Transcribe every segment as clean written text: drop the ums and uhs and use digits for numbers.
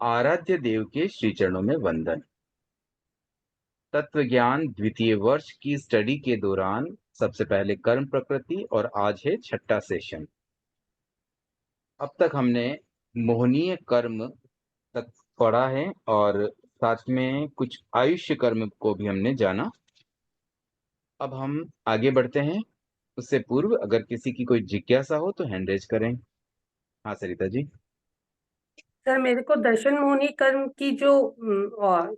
आराध्य देव के श्री चरणों में वंदन। तत्व ज्ञान द्वितीय वर्ष की स्टडी के दौरान सबसे पहले कर्म प्रकृति और आज है छठा सेशन। अब तक हमने मोहनीय कर्म तक पढ़ा है और साथ में कुछ आयुष्य कर्म को भी हमने जाना। अब हम आगे बढ़ते हैं। उससे पूर्व अगर किसी की कोई जिज्ञासा हो तो हैंड रेज करें। हाँ सरिता जी। सर, मेरे को दर्शन मोहिनी कर्म की जो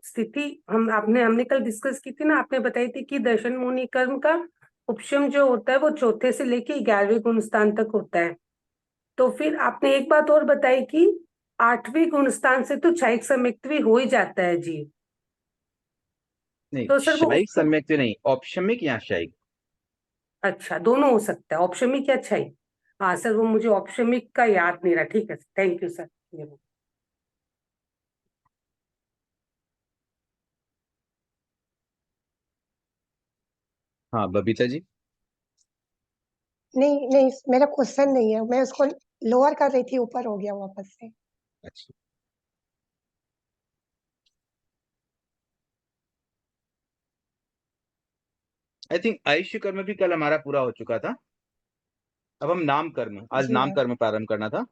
स्थिति हमने कल डिस्कस की थी ना, आपने बताई थी कि दर्शन मोहिनी कर्म का उपशम जो होता है वो चौथे से लेके 11वें गुण स्थान तक होता है। तो फिर आपने एक बात और बताई कि 8वें गुण स्थान से तो क्षयिक सम्यक्त भी हो ही जाता है जी। नहीं, तो सर वो शायिक सम्यक तो नहीं, औपशमिक या शायिक। अच्छा, दोनों हो सकता है, औपशमिक या क्षयिक। हाँ सर, वो मुझे औपशमिक का याद नहीं रहा। ठीक है, थैंक यू सर। हाँ बबीता जी। नहीं नहीं, मेरा क्वेश्चन नहीं है, मैं उसको लोअर कर रही थी, ऊपर हो गया वापस से। अच्छा, आई थिंक आयुष्य कर्म भी कल हमारा पूरा हो चुका था। अब हम नाम कर्म, आज जी नाम हाँ। कर्म प्रारंभ करना था।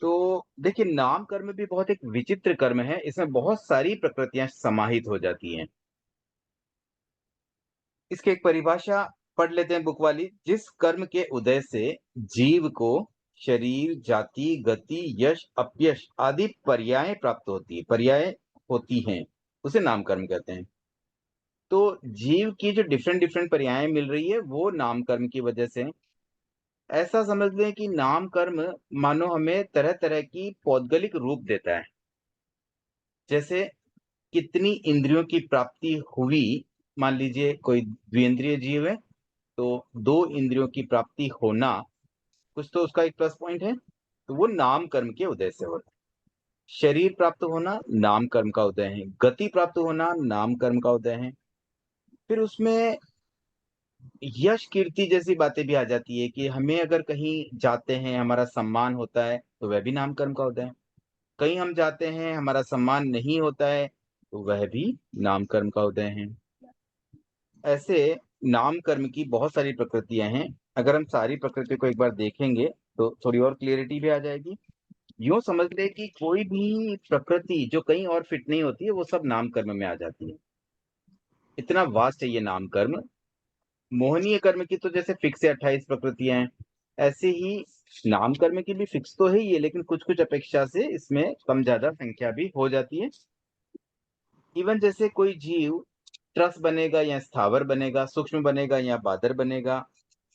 तो देखिए, नाम कर्म भी बहुत एक विचित्र कर्म है। इसमें बहुत सारी प्रकृतियां समाहित हो जाती हैं। इसकी एक परिभाषा पढ़ लेते हैं बुक वाली। जिस कर्म के उदय से जीव को शरीर, जाति, गति, यश, अपयश आदि पर्याय प्राप्त होती हैं, उसे नाम कर्म कहते हैं। तो जीव की जो डिफरेंट डिफरेंट पर्याय मिल रही है वो नाम कर्म की वजह से। ऐसा समझ लें कि नाम कर्म मानो हमें तरह तरह की पौद्गलिक रूप देता है। जैसे कितनी इंद्रियों की प्राप्ति हुई। मान लीजिए कोई द्विंद्रिय जीव है, तो दो इंद्रियों की प्राप्ति होना कुछ तो उसका एक प्लस पॉइंट है, तो वो नाम कर्म के उदय से होता है। शरीर प्राप्त होना नाम कर्म का उदय है। गति प्राप्त होना नाम कर्म का उदय है। फिर उसमें यश कीर्ति जैसी बातें भी आ जाती है कि हमें अगर कहीं जाते हैं हमारा सम्मान होता है तो वह भी नाम कर्म का उदय है। कहीं हम जाते हैं हमारा सम्मान नहीं होता है तो वह भी नाम कर्म का उदय है। ऐसे नाम कर्म की बहुत सारी प्रकृतियां हैं। अगर हम सारी प्रकृति को एक बार देखेंगे तो थोड़ी और क्लियरिटी भी आ जाएगी। यूं समझ ले कि कोई भी प्रकृति जो कहीं और फिट नहीं होती है वो सब नाम कर्म में आ जाती है। इतना वास्ट है ये नाम कर्म। मोहनीय कर्म की तो जैसे फिक्स है 28 प्रकृतियां हैं, ऐसे ही नाम कर्म की भी फिक्स तो है ही है, लेकिन कुछ कुछ अपेक्षा से इसमें कम ज्यादा संख्या भी हो जाती है। इवन जैसे कोई जीव ट्रस बनेगा या स्थावर बनेगा, सूक्ष्म बनेगा या बादर बनेगा,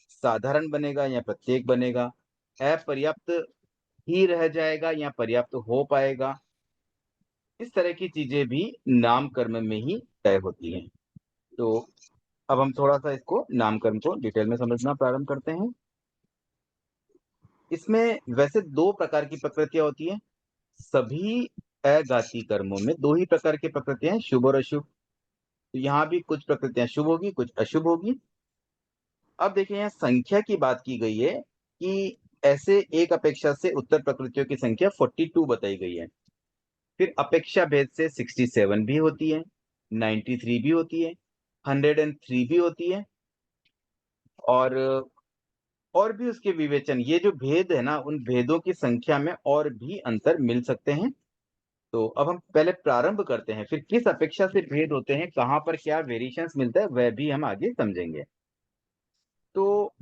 साधारण बनेगा या प्रत्येक बनेगा, अपर्याप्त ही रह जाएगा या पर्याप्त हो पाएगा, इस तरह की चीजें भी नाम कर्म में ही तय होती हैं। तो अब हम थोड़ा सा इसको नाम कर्म को डिटेल में समझना प्रारंभ करते हैं। इसमें वैसे दो प्रकार की प्रकृतियां होती हैं। सभी अघाती कर्मों में दो ही प्रकार की प्रकृतियां हैं, शुभ और अशुभ। तो यहाँ भी कुछ प्रकृतियां शुभ होगी, कुछ अशुभ होगी। अब देखिए, यहाँ संख्या की बात की गई है कि ऐसे एक अपेक्षा से उत्तर प्रकृतियों की संख्या 42 बताई गई है। फिर अपेक्षा भेद से 67 भी होती है, 93 भी होती है, 103 भी होती है। और भी उसके विवेचन, ये जो भेद है ना, उन भेदों की संख्या में और भी अंतर मिल सकते हैं। तो अब हम पहले प्रारंभ करते हैं, फिर किस अपेक्षा से भेद होते हैं, कहाँ पर क्या वेरिएशंस मिलता है, वह भी हम आगे समझेंगे। तो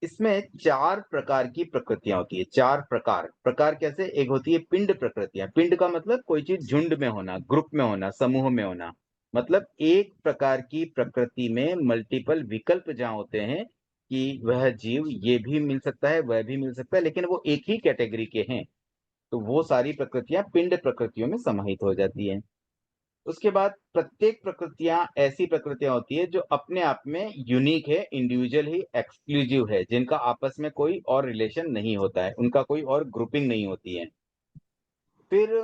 इसमें चार प्रकार की प्रकृतियां होती है। चार प्रकार, प्रकार कैसे? एक होती है पिंड प्रकृतियां। पिंड का मतलब कोई चीज झुंड में होना, ग्रुप में होना, समूह में होना। मतलब एक प्रकार की प्रकृति में मल्टीपल विकल्प जहां होते हैं कि वह जीव ये भी मिल सकता है वह भी मिल सकता है, लेकिन वो एक ही कैटेगरी के हैं, तो वो सारी प्रकृतियां पिंड प्रकृतियों में समाहित हो जाती हैं। उसके बाद प्रत्येक प्रकृतियां ऐसी प्रकृतियां होती है जो अपने आप में यूनिक है, इंडिविजुअल ही, एक्सक्लूसिव है, जिनका आपस में कोई और रिलेशन नहीं होता है, उनका कोई और ग्रुपिंग नहीं होती है। फिर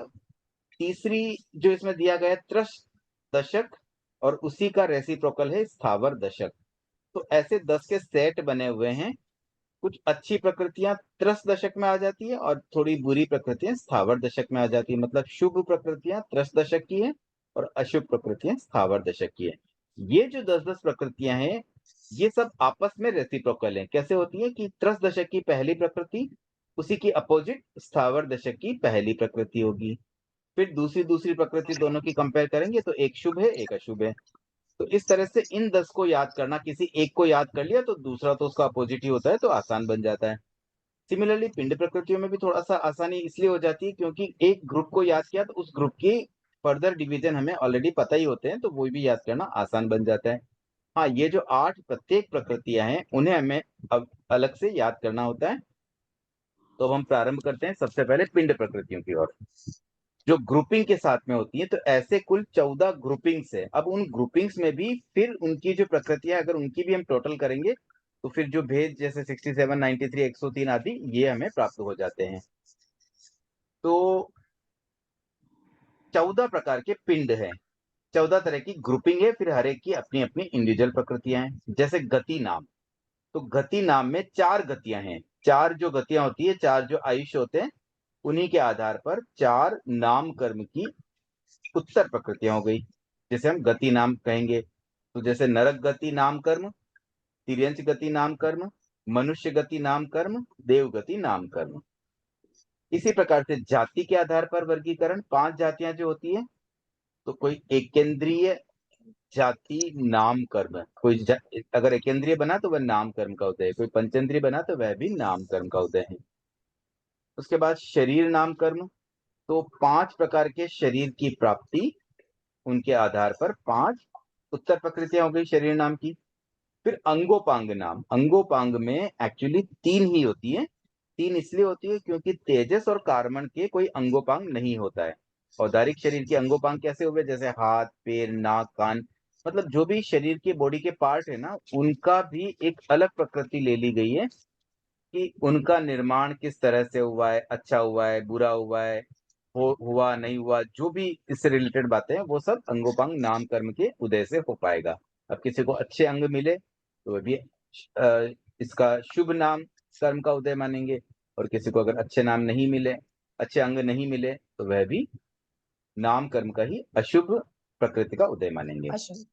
तीसरी जो इसमें दिया गया है, त्रस दशक, और उसी का रेसिप्रोकल है स्थावर दशक। तो ऐसे 10 के सेट बने हुए हैं कुछ अच्छी प्रकृतियां त्रस दशक में आ जाती है और थोड़ी बुरी प्रकृतियां स्थावर दशक में आ जाती है। मतलब शुभ प्रकृतियां त्रस दशक की है और अशुभ प्रकृतियां स्थावर दशक की है। ये जो 10-10 प्रकृतियां हैं, ये सब आपस में रेसिप्रोकल हैं। कैसे होती है कि त्रस दशक की पहली प्रकृति उसी की अपोजिट स्थावर दशक की पहली प्रकृति होगी। फिर दूसरी दूसरी प्रकृति दोनों की कंपेयर करेंगे तो एक शुभ है एक अशुभ है। तो इस तरह से इन 10 को याद करना, किसी एक को याद कर लिया तो दूसरा तो उसका अपोजिट ही होता है, तो आसान बन जाता है। सिमिलरली पिंड प्रकृतियों में भी थोड़ा सा आसानी इसलिए हो जाती है क्योंकि एक ग्रुप को याद किया तो उस ग्रुप की फर्दर डिवीजन हमें ऑलरेडी पता ही होते हैं, तो वो भी याद करना आसान बन जाता है। हाँ, ये जो 8 प्रत्येक प्रकृतियां हैं उन्हें हमें अब अलग से याद करना होता है। तो अब हम प्रारंभ करते हैं सबसे पहले पिंड प्रकृतियों की ओर, जो ग्रुपिंग के साथ में होती है। तो ऐसे कुल 14 ग्रुपिंग्स है। अब उन ग्रुपिंग्स में भी फिर उनकी जो प्रकृतियां, अगर उनकी भी हम टोटल करेंगे तो फिर जो भेद जैसे 67, 93, 103 आदि ये हमें प्राप्त हो जाते हैं। तो 14 प्रकार के पिंड हैं, 14 तरह की ग्रुपिंग है, फिर हर एक की अपनी अपनी इंडिविजुअल प्रकृतियां हैं। जैसे गति नाम, तो गति नाम में 4 गतियां हैं। 4 जो गतियां होती है, 4 जो आयुष्य होते हैं, उन्हीं के आधार पर 4 नाम कर्म की उत्तर प्रकृतियां हो गई, जैसे हम गति नाम कहेंगे। तो जैसे नरक गति नाम कर्म, तिर्यंच गति नाम कर्म, मनुष्य गति नाम कर्म, देव गति नाम कर्म। इसी प्रकार से जाति के आधार पर वर्गीकरण, 5 जातियां जो होती है, तो कोई एक केंद्रीय जाति नाम कर्म, अगर एक केंद्रीय बना तो वह नाम कर्म का उदय है, कोई पंचेंद्रीय बना तो वह भी नाम कर्म का उदय है। उसके बाद शरीर नाम कर्म, तो 5 प्रकार के शरीर की प्राप्ति, उनके आधार पर 5 उत्तर प्रकृतियां हो गई शरीर नाम की। फिर अंगोपांग नाम, अंगोपांग में एक्चुअली 3 ही होती है। 3 इसलिए होती है क्योंकि तेजस और कार्बन के कोई अंगोपांग नहीं होता है। औदारिक शरीर के अंगोपांग कैसे हुए, जैसे हाथ, पैर, नाक, कान, मतलब जो भी शरीर के बॉडी के पार्ट है ना, उनका भी एक अलग प्रकृति ले ली गई है कि उनका निर्माण किस तरह से हुआ है, अच्छा हुआ है, बुरा हुआ है, हुआ नहीं हुआ, जो भी इससे रिलेटेड बातें हैं वो सब अंगोपांग नाम कर्म के उदय से हो पाएगा। अब किसी को अच्छे अंग मिले तो वह भी इसका शुभ नाम कर्म का उदय मानेंगे, और किसी को अगर अच्छे नाम नहीं मिले, अच्छे अंग नहीं मिले, तो वह भी नाम कर्म का ही अशुभ प्रकृति का उदय मानेंगे। अशुभ।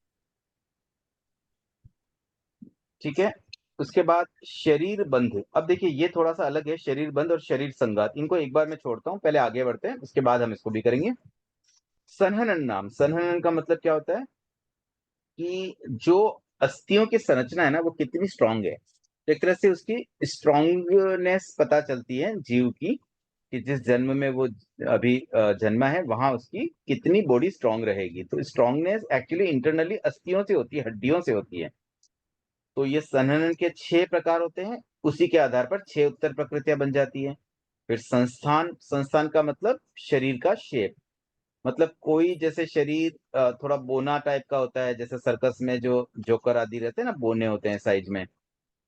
ठीक है। उसके बाद शरीर बंध, अब देखिए ये थोड़ा सा अलग है, शरीर बंध और शरीर संगात, इनको एक बार मैं छोड़ता हूँ, पहले आगे बढ़ते हैं, उसके बाद हम इसको भी करेंगे। संहनन नाम, संहनन का मतलब क्या होता है कि जो अस्थियों की संरचना है ना वो कितनी स्ट्रांग है। तो एक तरह से उसकी स्ट्रांगनेस पता चलती है जीव की, कि जिस जन्म में वो अभी जन्मा है वहां उसकी कितनी बॉडी स्ट्रांग रहेगी। तो स्ट्रांगनेस एक्चुअली इंटरनली अस्थियों से होती है, हड्डियों से होती है। तो ये संहनन के 6 प्रकार होते हैं, उसी के आधार पर 6 उत्तर प्रकृतियां बन जाती है। फिर संस्थान, संस्थान का मतलब शरीर का शेप, मतलब कोई जैसे शरीर थोड़ा बोना टाइप का होता है, जैसे सर्कस में जो जोकर आदि रहते हैं ना, बोने होते हैं साइज में।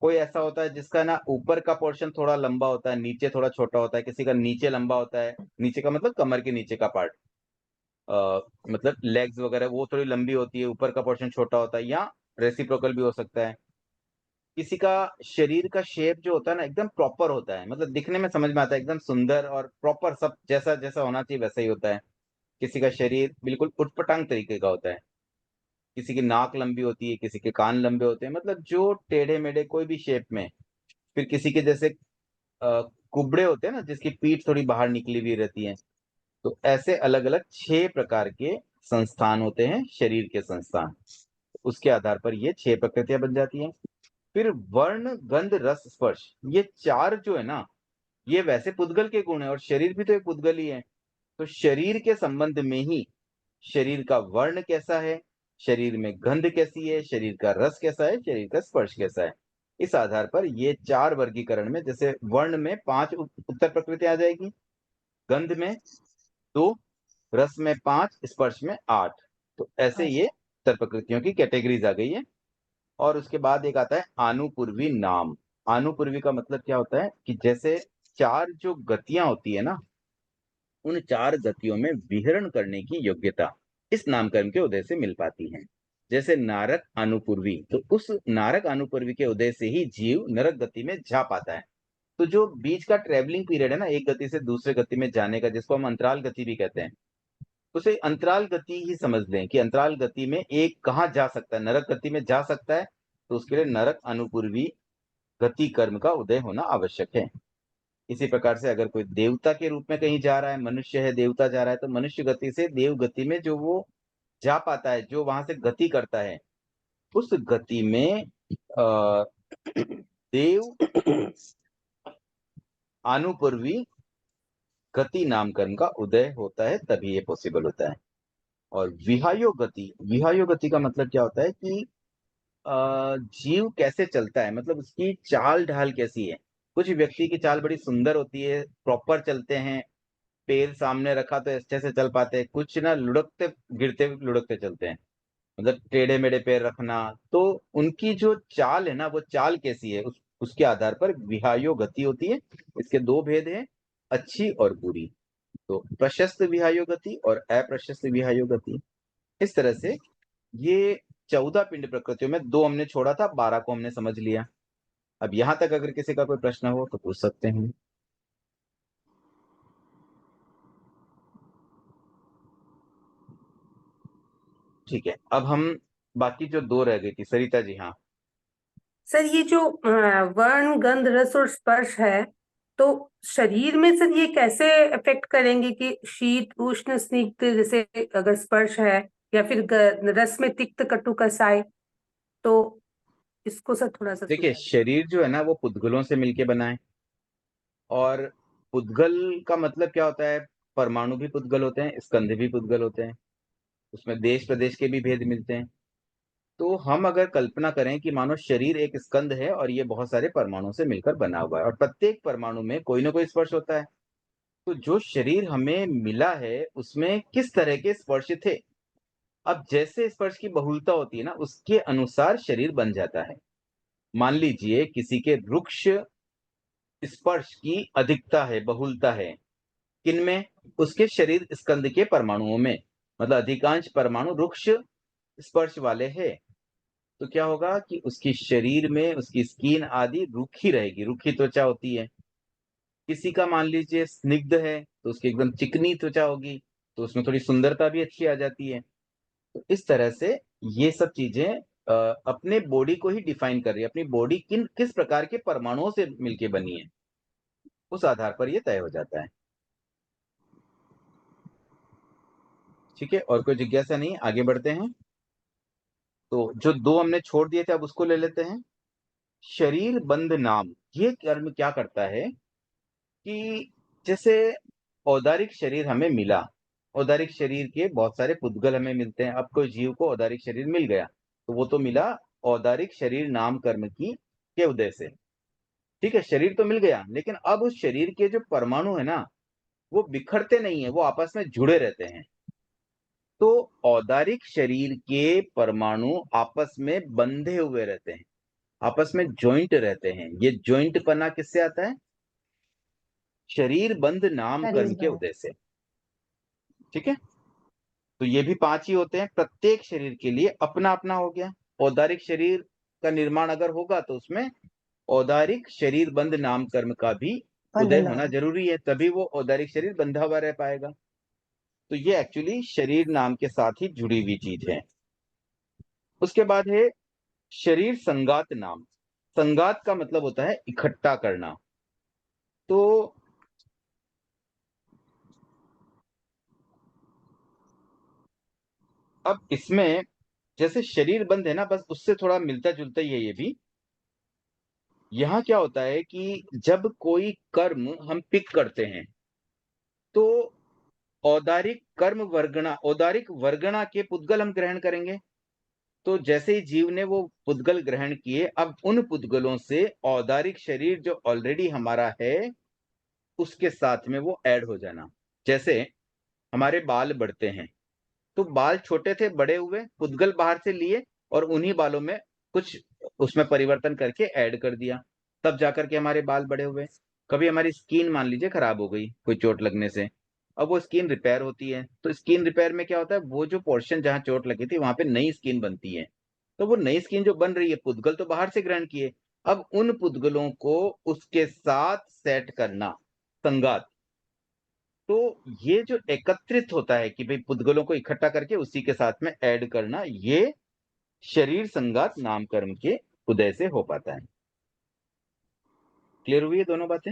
कोई ऐसा होता है जिसका ना ऊपर का पोर्शन थोड़ा लंबा होता है, नीचे थोड़ा छोटा होता है, किसी का नीचे लंबा होता है, नीचे का मतलब कमर के नीचे का पार्ट, मतलब लेग्स वगैरह वो थोड़ी लंबी होती है, ऊपर का पोर्शन छोटा होता है, या रेसिप्रोकल भी हो सकता है। किसी का शरीर का शेप जो होता है ना एकदम प्रॉपर होता है, मतलब दिखने में समझ में आता है एकदम सुंदर और प्रॉपर, सब जैसा जैसा होना चाहिए वैसा ही होता है। किसी का शरीर बिल्कुल उटपटांग तरीके का होता है, किसी की नाक लंबी होती है, किसी के कान लंबे होते हैं, मतलब जो टेढ़े मेढ़े कोई भी शेप में। फिर किसी के जैसे कुबड़े होते हैं ना, जिसकी पीठ थोड़ी बाहर निकली हुई रहती है। तो ऐसे अलग अलग 6 प्रकार के संस्थान होते हैं, शरीर के संस्थान। उसके आधार पर ये 6 प्रकृतियां बन जाती हैं। फिर वर्ण, गंध, रस, स्पर्श, ये 4 जो है ना, ये वैसे पुद्गल के गुण है, और शरीर भी तो एक पुद्गल ही है। तो शरीर के संबंध में ही शरीर का वर्ण कैसा है, शरीर में गंध कैसी है, शरीर का रस कैसा है, शरीर का स्पर्श कैसा है, इस आधार पर ये 4 वर्गीकरण में, जैसे वर्ण में 5 उत्तर प्रकृति आ जाएगी, गंध में 2, रस में 5, स्पर्श में 8। तो ऐसे ये उत्तर प्रकृतियों की कैटेगरीज आ गई है। और उसके बाद एक आता है आनुपूर्वी नाम। आनुपूर्वी का मतलब क्या होता है कि जैसे 4 जो गतियां होती है ना, उन 4 गतियों में विहरण करने की योग्यता इस नामकरण के उदय से मिल पाती है। जैसे नारक अनुपूर्वी, तो उस नारक अनुपूर्वी के उदय से ही जीव नरक गति में जा पाता है। तो जो बीच का ट्रेवलिंग पीरियड है ना, एक गति से दूसरे गति में जाने का, जिसको हम अंतराल गति भी कहते हैं, उसे अंतराल गति ही समझ लें कि अंतराल गति में एक कहाँ जा सकता है, नरक गति में जा सकता है, तो उसके लिए नरक अनुपूर्वी गति कर्म का उदय होना आवश्यक है। इसी प्रकार से अगर कोई देवता के रूप में कहीं जा रहा है, मनुष्य है देवता जा रहा है, तो मनुष्य गति से देव गति में जो वो जा पाता है, जो वहां से गति करता है, उस गति में देव अनुपूर्वी गति नामकरण का उदय होता है, तभी ये पॉसिबल होता है। और विहायो गति का मतलब क्या होता है कि जीव कैसे चलता है, मतलब उसकी चाल ढाल कैसी है। कुछ व्यक्ति की चाल बड़ी सुंदर होती है, प्रॉपर चलते हैं, पैर सामने रखा तो अच्छे से चल पाते हैं। कुछ ना लुढ़कते गिरते लुढ़कते चलते हैं, मतलब टेढ़े मेढ़े पैर रखना। तो उनकी जो चाल है ना, वो चाल कैसी है, उसके आधार पर विहायो गति होती है। इसके दो भेद हैं, अच्छी और बुरी। तो प्रशस्त विहायो गति और अप्रशस्त विहायो गति। इस तरह से ये 14 पिंड प्रकृतियों में 2 हमने छोड़ा था, 12 को हमने समझ लिया। अब यहां तक अगर किसी का कोई प्रश्न हो तो पूछ सकते हैं। ठीक है, अब हम बाकी जो 2 रह गई थी, सरिता जी। हाँ, सर ये जो वर्ण गंध रस और स्पर्श है, तो शरीर में सर ये कैसे अफेक्ट करेंगे कि शीत उष्ण स्निग्ध, जैसे अगर स्पर्श है, या फिर रस में तिक्त कटु कसाय, तो इसको सर थोड़ा सा देखिए समझाइए। शरीर जो है ना, वो पुद्गलों से मिलके बना है। और पुद्गल का मतलब क्या होता है, परमाणु भी पुद्गल होते हैं, स्कंध भी पुद्गल होते हैं, उसमें देश प्रदेश के भी भेद मिलते हैं। तो हम अगर कल्पना करें कि मानो शरीर एक स्कंध है और ये बहुत सारे परमाणुओं से मिलकर बना हुआ है, और प्रत्येक परमाणु में कोई ना कोई स्पर्श होता है। तो जो शरीर हमें मिला है उसमें किस तरह के स्पर्श थे, अब जैसे स्पर्श की बहुलता होती है ना, उसके अनुसार शरीर बन जाता है। मान लीजिए किसी के रुक्ष स्पर्श की अधिकता है, बहुलता है, किनमें, उसके शरीर स्कंद के परमाणुओं में, मतलब अधिकांश परमाणु रुक्ष स्पर्श वाले हैं। तो क्या होगा कि उसकी शरीर में उसकी स्किन आदि रूखी रहेगी, रूखी त्वचा होती है। किसी का मान लीजिए स्निग्ध है तो उसकी एकदम चिकनी त्वचा होगी, तो उसमें थोड़ी सुंदरता भी अच्छी आ जाती है। तो इस तरह से ये सब चीजें अपने बॉडी को ही डिफाइन कर रही है, अपनी बॉडी किस प्रकार के परमाणुओं से मिलके बनी है, उस आधार पर ये तय हो जाता है। ठीक है, और कोई जिज्ञासा नहीं, आगे बढ़ते हैं। तो जो 2 हमने छोड़ दिए थे, अब उसको ले लेते हैं। शरीर बंध नाम, ये कर्म क्या करता है कि जैसे औदारिक शरीर हमें मिला, औदारिक शरीर के बहुत सारे पुद्गल हमें मिलते हैं। अब कोई जीव को औदारिक शरीर मिल गया, तो वो तो मिला औदारिक शरीर नाम कर्म की के उदय से। ठीक है, शरीर तो मिल गया, लेकिन अब उस शरीर के जो परमाणु है ना, वो बिखरते नहीं है, वो आपस में जुड़े रहते हैं। तो औदारिक शरीर के परमाणु आपस में बंधे हुए रहते हैं, आपस में जॉइंट रहते हैं। ये जॉइंट पना किससे आता है, शरीर बंध नाम कर्म शरीर के बंध। उदय से। ठीक है, तो ये भी 5 ही होते हैं, प्रत्येक शरीर के लिए अपना अपना हो गया। औदारिक शरीर का निर्माण अगर होगा तो उसमें औदारिक शरीर बंध नाम कर्म का भी बंध उदय होना नाम। जरूरी है, तभी वो औदारिक शरीर बंधा हुआ रह पाएगा। तो ये एक्चुअली शरीर नाम के साथ ही जुड़ी हुई चीज है। उसके बाद है शरीर संगात नाम। संगात का मतलब होता है इकट्ठा करना। तो अब इसमें जैसे शरीर बंध है ना, बस उससे थोड़ा मिलता जुलता ही है ये भी। यहाँ क्या होता है कि जब कोई कर्म हम पिक करते हैं, तो औदारिक कर्म वर्गणा, औदारिक वर्गणा के पुद्गल हम ग्रहण करेंगे। तो जैसे ही जीव ने वो पुद्गल ग्रहण किए, अब उन पुद्गलों से औदारिक शरीर जो ऑलरेडी हमारा है उसके साथ में वो ऐड हो जाना। जैसे हमारे बाल बढ़ते हैं, तो बाल छोटे थे, बड़े हुए, पुद्गल बाहर से लिए और उन्हीं बालों में कुछ उसमें परिवर्तन करके ऐड कर दिया, तब जाकर के हमारे बाल बड़े हुए। कभी हमारी स्किन मान लीजिए खराब हो गई कोई चोट लगने से, अब वो स्किन रिपेयर होती है, तो स्किन रिपेयर में क्या होता है, वो जो पोर्शन जहाँ चोट लगी थी वहां पे नई स्किन बनती है। तो वो नई स्किन जो बन रही है, पुद्गल तो बाहर से ग्रहण किए, अब उन पुद्गलों को उसके साथ सेट करना, संगात। तो ये जो एकत्रित होता है कि भाई पुद्गलों को इकट्ठा करके उसी के साथ में ऐड करना, ये शरीर संगात नाम कर्म के उदय से हो पाता है। क्लियर हुई है दोनों बातें?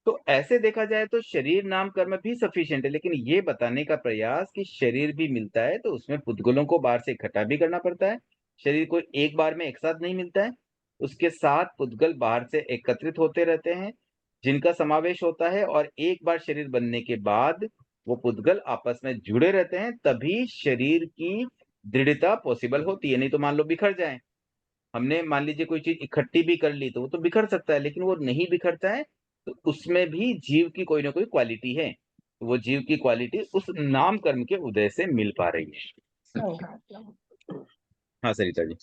तो ऐसे देखा जाए तो शरीर नाम कर्म भी सफिशिएंट है, लेकिन ये बताने का प्रयास कि शरीर भी मिलता है तो उसमें पुद्गलों को बाहर से इकट्ठा भी करना पड़ता है। शरीर को एक बार में एक साथ नहीं मिलता है, उसके साथ पुद्गल बाहर से एकत्रित होते रहते हैं, जिनका समावेश होता है, और एक बार शरीर बनने के बाद वो पुद्गल आपस में जुड़े रहते हैं, तभी शरीर की दृढ़ता पॉसिबल होती है। नहीं तो मान लो बिखर जाए, हमने मान लीजिए कोई चीज इकट्ठी भी कर ली तो वो तो बिखर सकता है, लेकिन वो नहीं बिखरता है, तो उसमें भी जीव की कोई ना कोई क्वालिटी है, तो वो जीव की क्वालिटी उस नाम कर्म के उदय से मिल पा रही है। संघात। हाँ सरिता जी।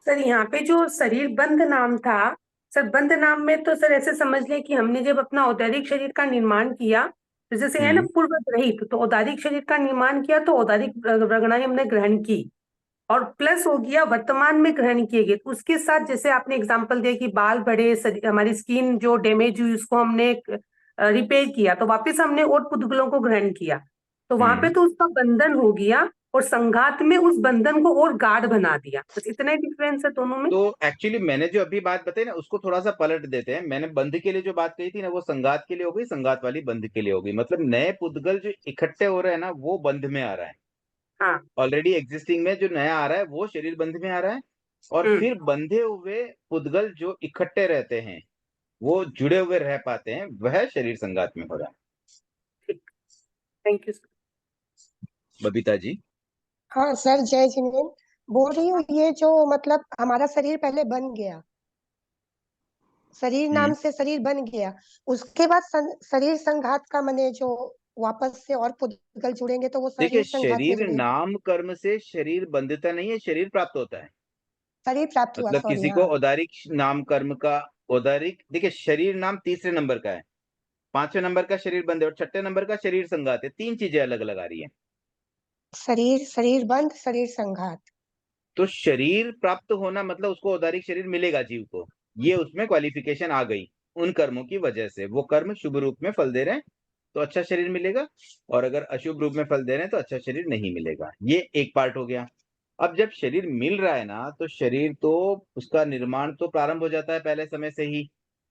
सर यहाँ पे जो शरीर बंध नाम था, सर बंध नाम में तो सर ऐसे समझ लें कि हमने जब अपना औदारिक शरीर का निर्माण किया, तो जैसे है ना पूर्व रहित, तो औदारिक शरीर का निर्माण किया तो औदारिक रगड़ाई हमने ग्रहण की, और प्लस हो गया वर्तमान में ग्रहण किए गए, तो उसके साथ जैसे आपने एग्जांपल दिया कि बाल बढ़े, हमारी स्किन जो डैमेज हुई उसको हमने रिपेयर किया, तो वापस हमने और पुद्गलों को ग्रहण किया, तो वहां पे तो उसका बंधन हो गया, और संघात में उस बंधन को और गाढ़ बना दिया। बस इतना ही डिफरेंस है दोनों में। तो एक्चुअली मैंने जो अभी बात बताई ना, उसको थोड़ा सा पलट देते हैं। मैंने बंध के लिए जो बात कही थी ना, वो संगात के लिए हो गई, संगात वाली बंध के लिए हो गई। मतलब नए पुद्गल जो इकट्ठे हो रहे हैं ना, वो बंध में आ रहा है। हाँ। ऑलरेडी एग्जिस्टिंग में जो नया आ रहा है वो शरीर बंध में आ रहा है, और फिर बंधे हुए पुद्गल जो इकट्ठे रहते हैं, वो जुड़े हुए रह पाते हैं, वह शरीर संगात में हो रहा है। ठीक, thank you sir. Babita ji. हाँ सर, जय जिनेन्द्र। बोल रही हूँ, ये जो मतलब हमारा शरीर पहले बन गया, शरीर नाम से शरीर बन गया, उसके बाद शरीर संघात का मने जो वापस से और पुद्गल जुड़ेंगे तो वो देखिए, शरीर संघात में शरीर जुड़ेंगे। नाम कर्म से शरीर बंधता नहीं है, शरीर प्राप्त होता है। शरीर प्राप्त हुआ, मतलब सॉरी। किसी को हाँ, औदारिक नाम कर्म का, औदारिक, देखिए शरीर नाम तीसरे नंबर का है, पांचवें नंबर का शरीर बंध है, और छठे नंबर का शरीर संगात है। तीन चीजें अलग अलग आ रही है। शरीर शरीर बंध, शरीर संघात। तो शरीर प्राप्त होना मतलब उसको औदारिक शरीर मिलेगा जीव को, ये उसमें क्वालिफिकेशन आ गई उन कर्मों की वजह से। वो कर्म शुभ रूप में फल दे रहे हैं तो अच्छा शरीर मिलेगा, और अगर अशुभ रूप में फल दे रहे हैं तो अच्छा शरीर नहीं मिलेगा। ये एक पार्ट हो गया। अब जब शरीर मिल रहा है ना, तो शरीर तो उसका निर्माण तो प्रारंभ हो जाता है पहले समय से ही।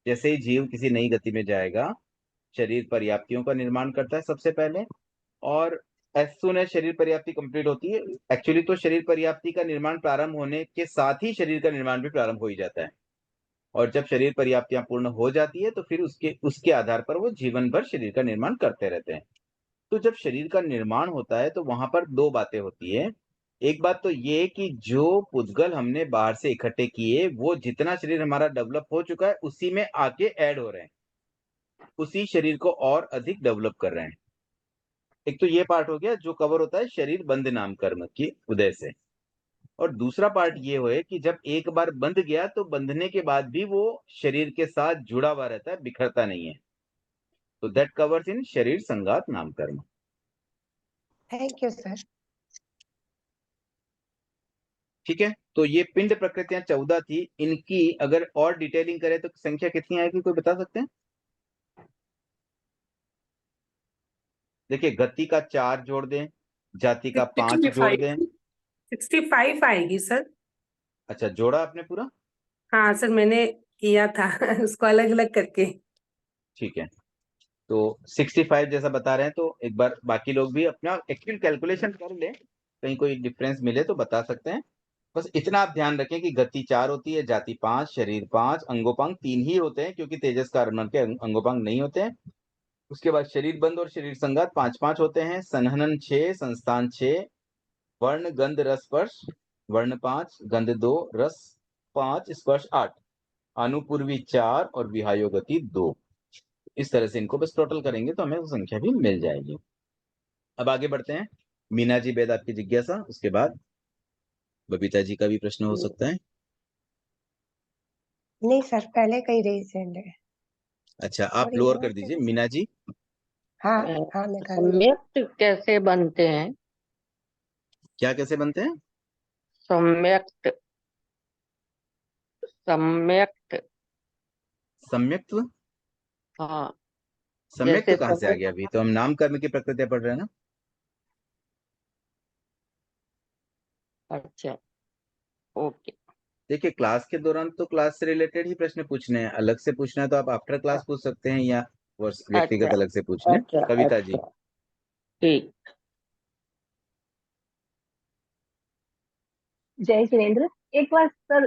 जैसे ही जीव किसी नई गति में जाएगा, शरीर पर्याप्तियों का निर्माण करता है सबसे पहले, और एज सुन एज शरीर पर्याप्ति कंप्लीट होती है, एक्चुअली तो शरीर पर्याप्ति का निर्माण प्रारंभ होने के साथ ही शरीर का निर्माण भी प्रारंभ हो ही जाता है। और जब शरीर पर्याप्तियां पूर्ण हो जाती है तो फिर उसके उसके आधार पर वो जीवन भर शरीर का निर्माण करते रहते हैं। तो जब शरीर का निर्माण होता है तो वहां पर दो बातें होती है। एक बात तो ये कि जो पुद्गल हमने बाहर से इकट्ठे किए, वो जितना शरीर हमारा डेवलप हो चुका है उसी में आके ऐड हो रहे हैं, उसी शरीर को और अधिक डेवलप कर रहे हैं। एक तो ये पार्ट हो गया जो कवर होता है शरीर बंध नाम कर्म की उदय से। और दूसरा पार्ट ये है कि जब एक बार बंध गया तो बंधने के बाद भी वो शरीर के साथ जुड़ा हुआ रहता है, बिखरता नहीं है। तो दैट कवर्स इन शरीर संगात नाम कर्म। Thank you sir. ठीक है, तो ये पिंड प्रकृतियां 14 थी। इनकी अगर और डिटेलिंग करें तो संख्या कितनी आएगी, कोई बता सकते हैं? देखिए, गति का 4 जोड़ दें, जाति का 5 जोड़ दें। 65 आएगी सर। अच्छा, जोड़ा आपने पूरा? हाँ सर, मैंने किया था उसको अलग अलग करके। ठीक है, तो 65 जैसा बता रहे हैं, तो एक बार बाकी लोग भी अपना एक्चुअल कैलकुलेशन कर लें, कहीं कोई डिफरेंस मिले तो बता सकते हैं। बस इतना आप ध्यान रखें कि गति 4 होती है, जाति 5, शरीर 5, अंगोपांग 3 ही होते हैं, क्योंकि तेजस का आरोहण के अंगोपांग नहीं होते हैं। उसके बाद शरीर बंध और शरीर संगात 5-5 होते हैं, संहनन 6, संस्थान 6, वर्ण गंध रस स्पर्श, वर्ण 5, गंध 2, रस 5, स्पर्श 8, अनुपूर्वी 4 और विहायो गति 2। इस तरह से इनको बस टोटल करेंगे तो हमें वो संख्या भी मिल जाएगी। अब आगे बढ़ते हैं। मीना जी, वेद आपकी जिज्ञासा, उसके बाद बबीता जी का भी प्रश्न हो सकता है। नहीं सर, पहले का ही रेज है। अच्छा, आप थोड़ी लोअर जोर कर से दीजिए मीना जी। हाँ अ, हाँ, मैं कर रही हूँ। सम्यक कैसे बनते हैं? क्या कैसे बनते हैं? सम्यक, सम्यक। सम्यक्त्व। हाँ, सम्यक्त्व जैसे कहाँ से आ समय। गया? अभी तो हम नाम कर्म की प्रकृतियां पढ़ रहे हैं ना। अच्छा, ओके। देखिए, क्लास के दौरान तो क्लास से रिलेटेड ही प्रश्न पूछने हैं, अलग से पूछना है तो आप आफ्टर क्लास पूछ सकते हैं, या व्यक्तिगत अच्छा, अलग से पूछने। अच्छा, कविता जी। अच्छा, ठीक। जय जिनेन्द्र। एक बार सर,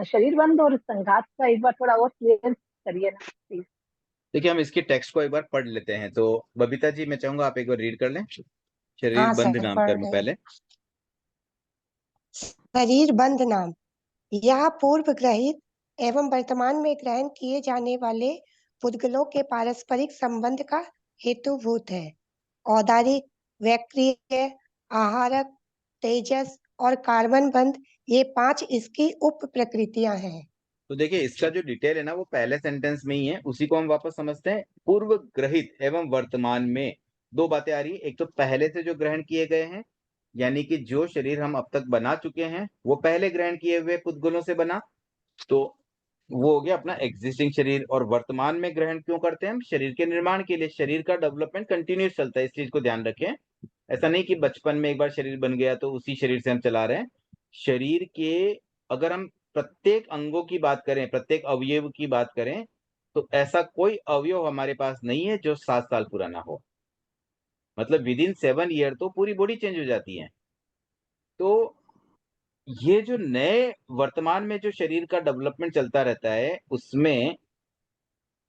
शरीर बंद और संघात का एक बार थोड़ा और क्लियर करिए ना प्लीज। देखिए, हम इसके टेक्स्ट को एक बार पढ़ लेते हैं, तो बबीता जी मैं चाहूंगा आप एक बार रीड कर लें शरीर हाँ बंध सर, नाम पढ़ कर्म रही हूँ। पहले। शरीर बंध नाम, यह पूर्व ग्रहित एवं वर्तमान में ग्रहण किए जाने वाले पुद्गलों के पारस्परिक संबंध का हेतुभूत है। औदारिक, वैक्रिय, आहारक, तेजस और कार्बन बंध, ये 5 इसकी उप प्रकृतियां हैं। तो देखिए, इसका जो डिटेल है ना वो पहले सेंटेंस में ही है, उसी को हम वापस समझते हैं। पूर्व ग्रहित एवं वर्तमान में, दो बातें आ रही है। एक तो पहले से जो ग्रहण किए गए हैं, यानी कि जो शरीर हम अब तक बना चुके हैं वो पहले ग्रहण किए हुए पुद्गलों से बना, तो वो हो गया अपना एग्जिस्टिंग शरीर। और वर्तमान में ग्रहण क्यों करते हैं हम? शरीर के निर्माण के लिए। शरीर का डेवलपमेंट कंटिन्यूस चलता है, इस चीज को ध्यान रखें। ऐसा नहीं कि बचपन में एक बार शरीर बन गया तो उसी शरीर से हम चला रहे हैं। शरीर के, अगर हम प्रत्येक अंगों की बात करें, प्रत्येक अवयव की बात करें, तो ऐसा कोई अवयव हमारे पास नहीं है जो 7 साल पुराना हो। मतलब विद इन 7 ईयर तो पूरी बॉडी चेंज हो जाती है। तो ये जो नए वर्तमान में जो शरीर का डेवलपमेंट चलता रहता है, उसमें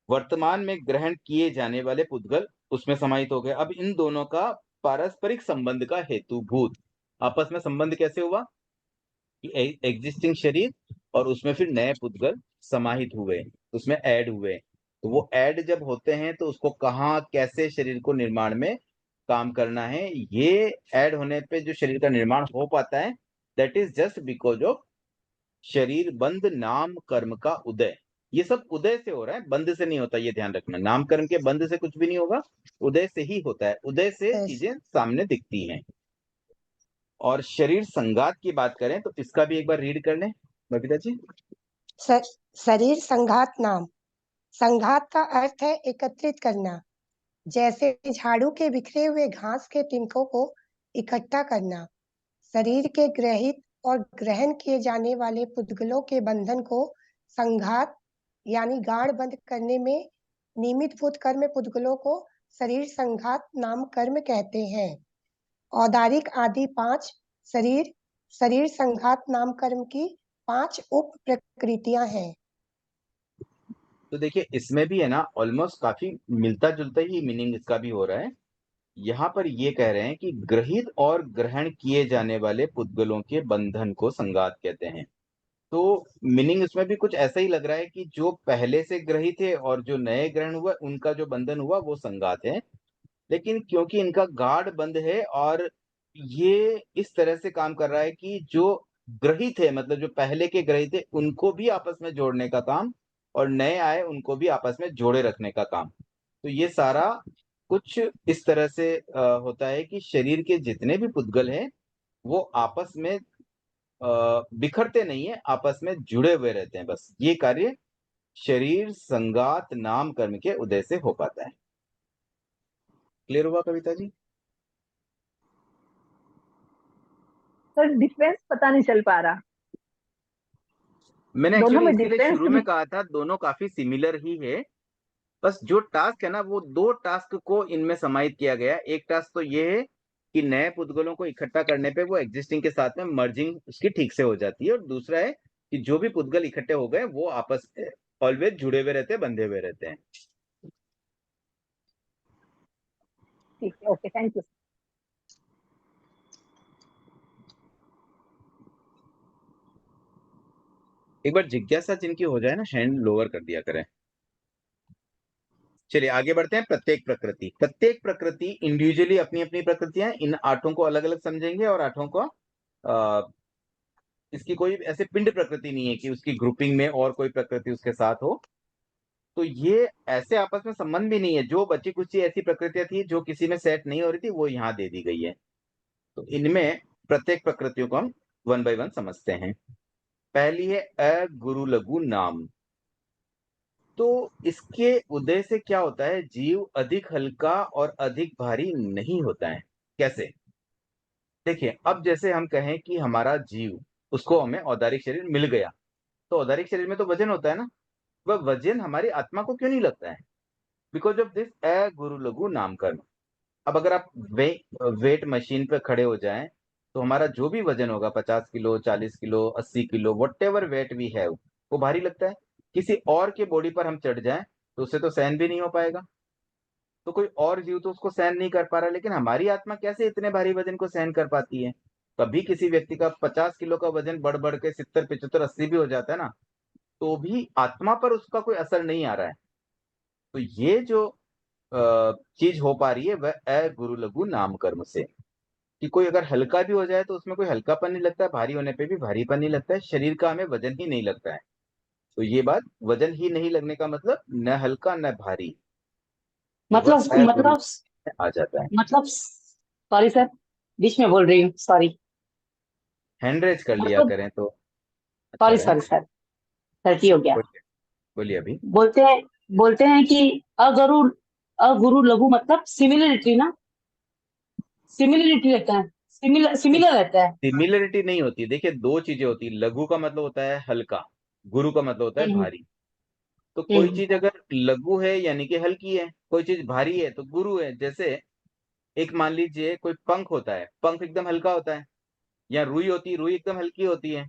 वर्तमान में ग्रहण किए जाने वाले पुद्गल उसमें समाहित हो गए। अब इन दोनों का पारस्परिक संबंध का हेतुभूत, आपस में संबंध कैसे हुआ कि एग्जिस्टिंग शरीर और उसमें फिर नए पुद्गल समाहित हुए, उसमें ऐड हुए। तो वो ऐड जब होते हैं तो उसको कहाँ कैसे शरीर को निर्माण में काम करना है, ये ऐड होने पे जो शरीर का निर्माण हो पाता है, that is just because of शरीर बंध नाम कर्म का उदय। ये सब उदय से हो रहा है, बंध से नहीं होता, ये ध्यान रखना। नाम कर्म के बंध से कुछ भी नहीं होगा, उदय से ही होता है। उदय से यस। चीजें सामने दिखती हैं। और शरीर संगात की बात करें तो इसका भी एक बार रीड कर लें बबीता जी। शरीर संघात नाम, संघात का अर्थ है एकत्रित करना। जैसे झाड़ू के बिखरे हुए घास के तिनकों को इकट्ठा करना। शरीर के ग्रहित और ग्रहण किए जाने वाले पुद्गलों के बंधन को संघात यानी गाढ़ बंध करने में निमित्तभूत कर्म पुद्गलों को शरीर संघात नाम कर्म कहते हैं। औदारिक आदि 5 शरीर शरीर संघात नाम कर्म की 5 उप प्रकृतियां हैं। तो देखिए, इसमें भी है ना ऑलमोस्ट काफी मिलता जुलता ही मीनिंग इसका भी हो रहा है। यहाँ पर ये कह रहे हैं कि ग्रहित और ग्रहण किए जाने वाले पुद्गलों के बंधन को संगात कहते हैं। तो मीनिंग इसमें भी कुछ ऐसा ही लग रहा है कि जो पहले से ग्रहित थे और जो नए ग्रहण हुआ उनका जो बंधन हुआ वो संगात है। लेकिन क्योंकि इनका गाढ़ बंध है और ये इस तरह से काम कर रहा है कि जो ग्रहित है, मतलब जो पहले के ग्रहित थे, उनको भी आपस में जोड़ने का काम, और नए आए उनको भी आपस में जोड़े रखने का काम। तो ये सारा कुछ इस तरह से होता है कि शरीर के जितने भी पुद्गल हैं वो आपस में बिखरते नहीं है, आपस में जुड़े हुए रहते हैं। बस ये कार्य शरीर संगात नाम कर्म के उदय से हो पाता है। क्लियर हुआ कविता जी? सर डिफरेंस पता नहीं चल पा रहा, मैंने दोनों एक्चुअली में इसीलिए डिफरेंस शुरू में कहा था दोनों काफी सिमिलर ही है। बस जो टास्क है ना वो दो टास्क को इनमें समाहित किया गया है। एक टास्क तो ये है कि नए पुद्गलों को इकट्ठा करने पे वो एग्जिस्टिंग के साथ में मर्जिंग उसकी ठीक से हो जाती है, और दूसरा है कि जो भी पुद्गल इकट्ठे हो गए वो आपस में ऑलवेज जुड़े हुए रहते हैं, बंधे हुए रहते हैं। ठीक है, ओके, थैंक यू। एक बार जिज्ञासा जिनकी हो जाए ना, हैंड लोअर कर दिया करें। चलिए आगे बढ़ते हैं। प्रत्येक प्रकृति, प्रत्येक प्रकृति इंडिविजुअली अपनी अपनी प्रकृतियां, इन आठों को अलग अलग समझेंगे, और आठों को इसकी कोई ऐसे पिंड प्रकृति नहीं है कि उसकी ग्रुपिंग में और कोई प्रकृति उसके साथ हो। तो ये ऐसे आपस में संबंध भी नहीं है। जो बची कुछ ऐसी प्रकृतियां थी जो किसी में सेट नहीं हो रही थी, वो यहाँ दे दी गई है। तो इनमें प्रत्येक प्रकृतियों को हम वन बाय वन समझते हैं। पहली है अ गुरु लघु नाम। तो इसके उदय से क्या होता है, जीव अधिक हल्का और अधिक भारी नहीं होता है। कैसे? देखिए, अब जैसे हम कहें कि हमारा जीव, उसको हमें औदारिक शरीर मिल गया, तो औदारिक शरीर में तो वजन होता है ना। वह वजन हमारी आत्मा को क्यों नहीं लगता है? बिकॉज ऑफ दिस अ गुरु लघु नाम कर्म। अब अगर आप वेट मशीन पे खड़े हो जाएं, तो हमारा जो भी वजन होगा, 50 kilo, 40 kilo, 80 kilo, whatever weight we have, वो भारी लगता है। किसी और के बॉडी पर हम चढ़ जाएं तो उसे तो सहन भी नहीं हो पाएगा। तो कोई और जीव तो उसको सहन नहीं कर पा रहा, लेकिन हमारी आत्मा कैसे इतने भारी वजन को सहन कर पाती है? कभी किसी व्यक्ति का 50 किलो का वजन बढ़ बढ़ के 70, 75, 80 भी हो जाता है ना, तो भी आत्मा पर उसका कोई असर नहीं आ रहा है। तो ये जो चीज हो पा रही है, वह अ गुरु लघु नाम कर्म से। कि कोई अगर हल्का भी हो जाए तो उसमें कोई हल्कापन नहीं लगता है, भारी होने पे भी भारीपन नहीं लगता है, शरीर का हमें वजन ही नहीं लगता है। तो ये बात, वजन ही नहीं लगने का मतलब न हल्का न भारी, वह मतलब अ गुरु मतलब में आ जाता है। मतलब सॉरी सर, बीच में बोल रही हूँ, सॉरी। हैंड रेज कर लिया मतलब करें तो अच्छा सॉरी रहे। सॉरी सर, गलती हो गया। बोलिए, बोलिए अभी। बोलते हैं बोलते हैं कि अगुरु अगुरु लघु मतलब सिमिलरिटी ना, सिमिलरिटी रहता है, सिमिलर सिमिलर रहता है। सिमिलरिटी नहीं होती। देखिए, दो चीजें होती है। लघु का मतलब होता है हल्का, गुरु का मतलब होता है हम्म भारी। तो कोई हम्म चीज अगर लघु है यानी कि हल्की है, कोई चीज भारी है तो गुरु है। जैसे एक मान लीजिए कोई पंख होता है, पंख एकदम हल्का होता है। या रुई होती है, रुई एकदम हल्की होती है।